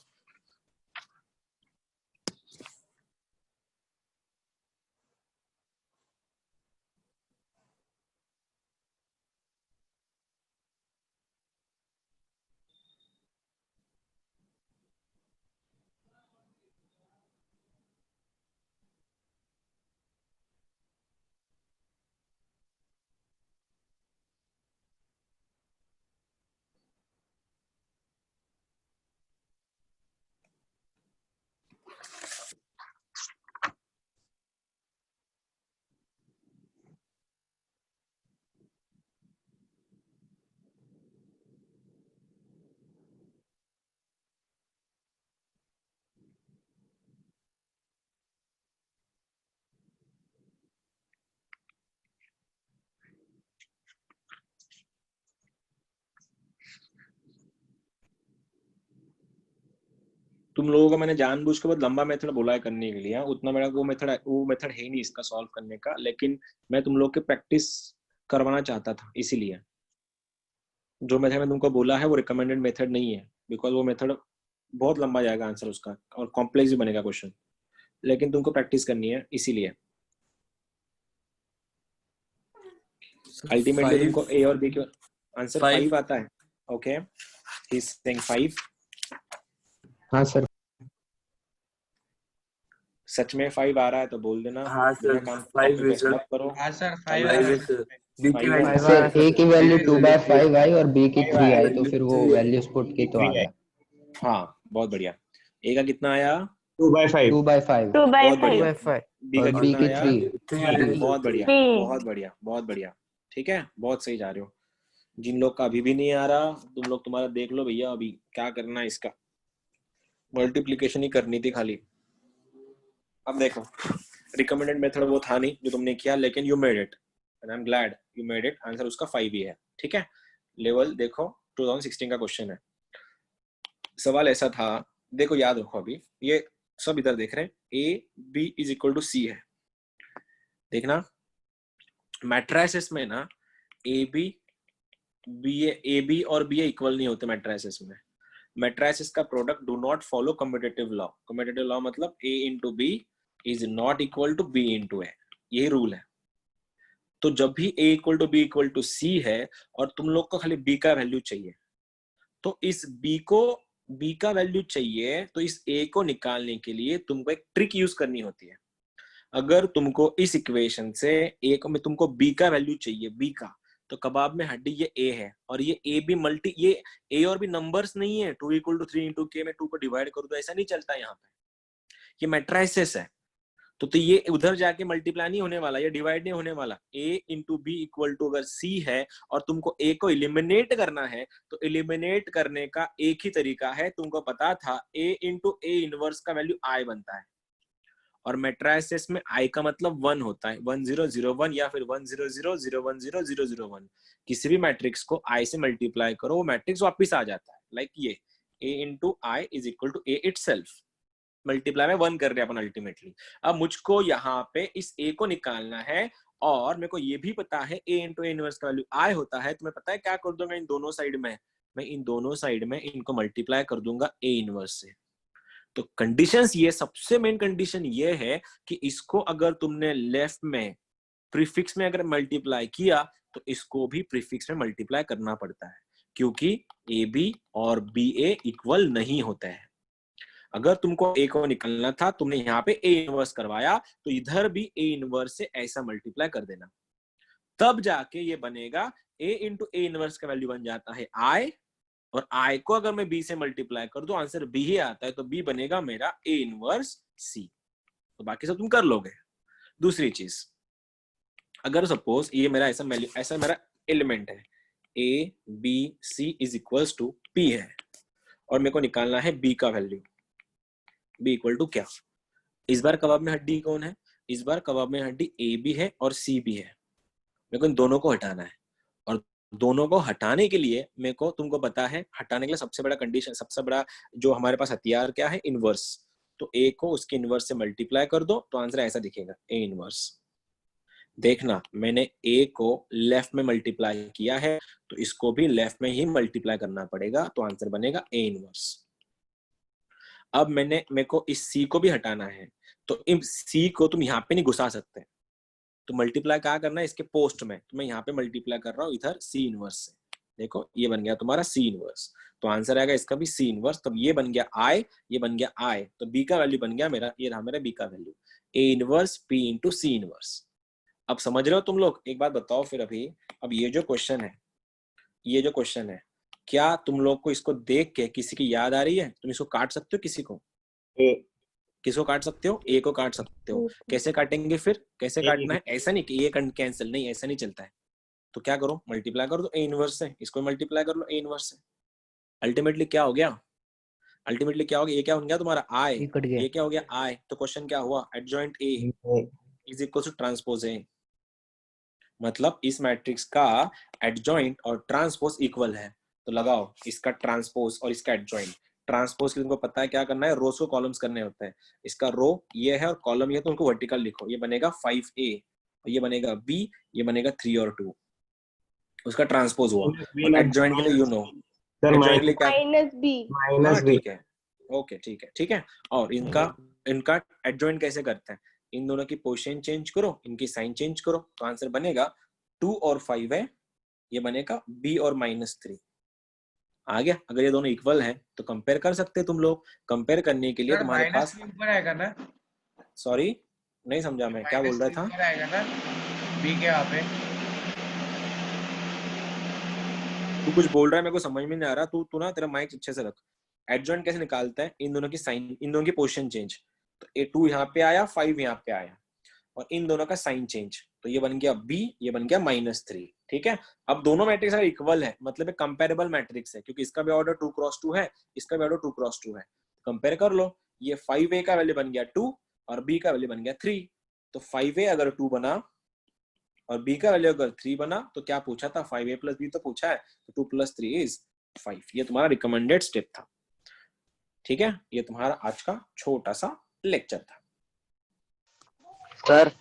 तुम लोगों को मैंने जानबूझ के बहुत लंबा मेथड बोला है करने के लिए, उतना मेरा वो मेथड है ही नहीं इसका सॉल्व करने का, लेकिन मैं तुम लोग के प्रैक्टिस करवाना चाहता था, इसीलिए जो मेथड मैं तुमको बोला है वो रिकमेंडेड मेथड नहीं है, बिकॉज वो मेथड बहुत लंबा जाएगा आंसर उसका, और कॉम्प्लेक्स भी बनेगा क्वेश्चन, लेकिन तुमको प्रैक्टिस करनी है, इसीलिए अल्टीमेटली तुमको ए और बी के आंसर 5 आता है। Okay, he is saying 5। हाँ सर। सच में 5 आ रहा है तो बोल देना। हाँ सर, 5 मत करो। हाँ सर 5 है सर। बी की Five वैल्यू सर ए की वैल्यू 2/5 आई और बी की 3 आई, तो फिर वो वैल्यूज पुट की तो आ गया। हाँ, बहुत बढ़िया। ए का कितना आया? 2/5। 2/5 बहुत बढ़िया। 2/5 बी का और बी कितना की आया? 3। बहुत बढ़िया, बहुत बढ़िया, बहुत बढ़िया। ठीक है, बहुत सही जा रहे हो। जिन लोग का अभी भी नहीं आ रहा, तुम लोग तुम्हारा देख लो भैया, अभी क्या करना है, इसका मल्टीप्लिकेशन ही करनी थी खाली। अब देखो, रिकमेंडेड मेथड वो था नहीं जो तुमने किया, लेकिन you made it and I am glad you made it. Answer उसका 5 ही है। ठीक है, लेवल देखो 2016 का क्वेश्चन है। सवाल ऐसा था, देखो याद रखो, अभी ये सब इधर देख रहे हैं, a b is equal to c है। देखना मैट्रिसेस में ना ए बी और बी इक्वल नहीं होते मैट्रिसेस में। मैट्रिसेस का product do not follow commutative law. Commutative law मतलब a into b is not equal to b into a, यही रूल है। तो जब भी a equal to b equal to c है और तुम लोग को खाली बी का वैल्यू चाहिए, तो इस बी का वैल्यू चाहिए, तो इस ए को निकालने के लिए तुमको एक ट्रिक यूज करनी होती है। अगर तुमको इस इक्वेशन से ए को में तुमको बी का वैल्यू चाहिए, बी का, तो कबाब में हड्डी ये ए है और ये ए भी मल्टी, ये ए और भी नंबर्स नहीं है 2 = 3 × k में 2 को डिवाइड करूँ तो ऐसा नहीं चलता यहाँ पे, ये मैट्रिसेस है। तो ये उधर जाके मल्टीप्लाई नहीं होने वाला, ये डिवाइड नहीं होने वाला। a into b equal to अगर c है और तुमको a को एलिमिनेट करना है, तो एलिमिनेट करने का एक ही तरीका है, तुमको पता था a इंटू a इनवर्स का वैल्यू i बनता है, और मैट्रिसेस में i का मतलब 1 होता है, 1 0 0 1 या फिर 1 0 0 0 1 0 0 0 1। किसी भी मैट्रिक्स को i से मल्टीप्लाई करो, वो मैट्रिक्स वापिस आ जाता है। लाइक ये a into i is equal to a itself, multiply में 1 कर रहे हैं अपन अल्टीमेटली। अब मुझको यहाँ पे इस a को निकालना है, और मेरे को ये भी पता है a इंटू a इनवर्स का वैल्यू i होता है, तो मैं पता है क्या कर दूंगा इन दोनों साइड में, मैं इन दोनों साइड में इनको मल्टीप्लाई कर दूंगा a इनवर्स से। तो कंडीशंस ये, सबसे मेन कंडीशन ये है कि इसको अगर तुमने लेफ्ट में प्रीफिक्स में अगर मल्टीप्लाई किया, तो इसको भी प्रीफिक्स में मल्टीप्लाई करना पड़ता है, क्योंकि ए बी और बी ए इक्वल नहीं होते हैं। अगर तुमको ए को निकालना था, तुमने यहाँ पे ए इनवर्स करवाया, तो इधर भी ए इनवर्स से ऐसा मल्टीप्लाई कर देना। तब जाके ये बनेगा a इंटू ए इनवर्स का वैल्यू बन जाता है I, और I को अगर मैं B से मल्टीप्लाई कर दूं आंसर B ही आता है, तो B बनेगा मेरा A इनवर्स C। तो बाकी सब तुम कर लोगे। दूसरी चीज, अगर सपोज ये मेरा ऐसा मेरा एलिमेंट है A B C is equals to P है, और मेरे को निकालना है B का वैल्यू। B इक्वल टू क्या? इस बार कबाब में हड्डी कौन है? इस बार कबाब में हड्डी A भी है और C भी है। मेरे को इन दोनों को हटाना है, और दोनों को हटाने के लिए मेरे को, तुमको पता है, हटाने के लिए सबसे बड़ा कंडीशन, सबसे बड़ा जो हमारे पास हथियार क्या है? इनवर्स। तो A को उसके इनवर्स से मल्टीप्लाई कर दो तो आंसर ऐसा दिखेगा, A इनवर्स। देखना, मैंने A को लेफ्ट में मल्टीप्लाई किया है तो इसको भी लेफ्ट में ही मल्टीप्लाई करना पड़ेगा, तो आंसर बनेगा A इनवर्स। अब मेरे को इस C को भी हटाना है, तो इस C को तुम यहाँ पे नहीं घुसा सकते, तो मल्टीप्लाई क्या करना है? इसके पोस्ट में। तो मैं यहाँ पे मल्टीप्लाई कर रहा हूँ इधर C इनवर्स से। देखो ये बन गया तुम्हारा C इनवर्स, तो आंसर आएगा इसका भी C इनवर्स। तब ये बन गया I, ये बन गया I, तो B का वैल्यू बन गया मेरा, ये रहा मेरा B का value, A inverse P into C inverse. अब समझ रहे हो तुम लोग? एक बात बताओ फिर अभी, अब ये जो क्वेश्चन है, क्या तुम लोग को इसको देख के किसी की याद आ रही है? तुम इसको काट सकते हो? किसको काट सकते हो? A को काट सकते हो। कैसे काटेंगे फिर? कैसे काटना है? ऐसा नहीं कि ये कैंसिल, नहीं, ऐसा नहीं चलता है। तो क्या करो? मल्टीप्लाई कर दो A इनवर्स से, इसको मल्टीप्लाई कर लो A इनवर्स से। अल्टीमेटली क्या हो गया? ये क्या बन गया तुम्हारा? I, ये क्या हो गया? I। तो क्वेश्चन क्या हुआ? Adjoint A is equal to transpose A। मतलब इस मैट्रिक्स का एडजॉइंट और ट्रांसपोज इक्वल है, तो लगाओ इसका ट्रांसपोज और इसका एडजॉइंट। ट्रांसपोज के तुमको पता है क्या करना है? रोज को कॉलम्स करने होते हैं। इसका रो ये है और कॉलम ये है, तो उनको वर्टिकल लिखो। ये बनेगा 5A, और ये बनेगा B, ये बनेगा 3 और 2। उसका ट्रांसपोज हुआ। और एडजॉइंट के लिए यू नो, एडजॉइंट के लिए क्या? -B। ठीक है, ओके, ठीक है। और इनका एडजॉइंट कैसे करते हैं? इन दोनों की पोजीशन चेंज करो, इनकी साइन चेंज करो, तो आंसर बनेगा 2 और 5 है, ये बनेगा B और -3। आ गया? अगर ये दोनों इक्वल है तो कंपेयर कर सकते हैं तुम लोग। कंपेयर करने के लिए तुम्हारे पास, आएगा ना? सॉरी नहीं समझा मैं क्या बोल रहा था। आएगा ना B के यहाँ पे? तू कुछ बोल रहा है, मेरे को समझ में नहीं आ रहा। तू ना, तेरा माइक अच्छे से रख। एडजॉइंट कैसे निकालता है? इन दोनों की साइन, इन दोनों की पोजीशन चेंज। तो A2 यहाँ पे आया, 5 यहाँ पे आया, और इन दोनों का साइन चेंज, तो ये बन गया B, ये बन गया -3। ठीक है? अब दोनों मैट्रिक्स अगर इक्वल है, मतलब एक कंपेरेबल मैट्रिक्स है, क्योंकि इसका भी ऑर्डर 2 क्रॉस 2 है, इसका भी ऑर्डर 2 क्रॉस 2 है। कंपेयर कर लो, ये 5A का वैल्यू बन गया 2 और B का वैल्यू बन गया 3। तो 5A अगर 2 बना और B का वैल्यू अगर 3 बना, तो क्या पूछा था? 5A + B तो पूछा है, तो 2 + 3 इज 5। ये तुम्हारा रिकमेंडेड स्टेप था। ठीक है? ये तुम्हारा आज का छोटा सा लेक्चर था। सर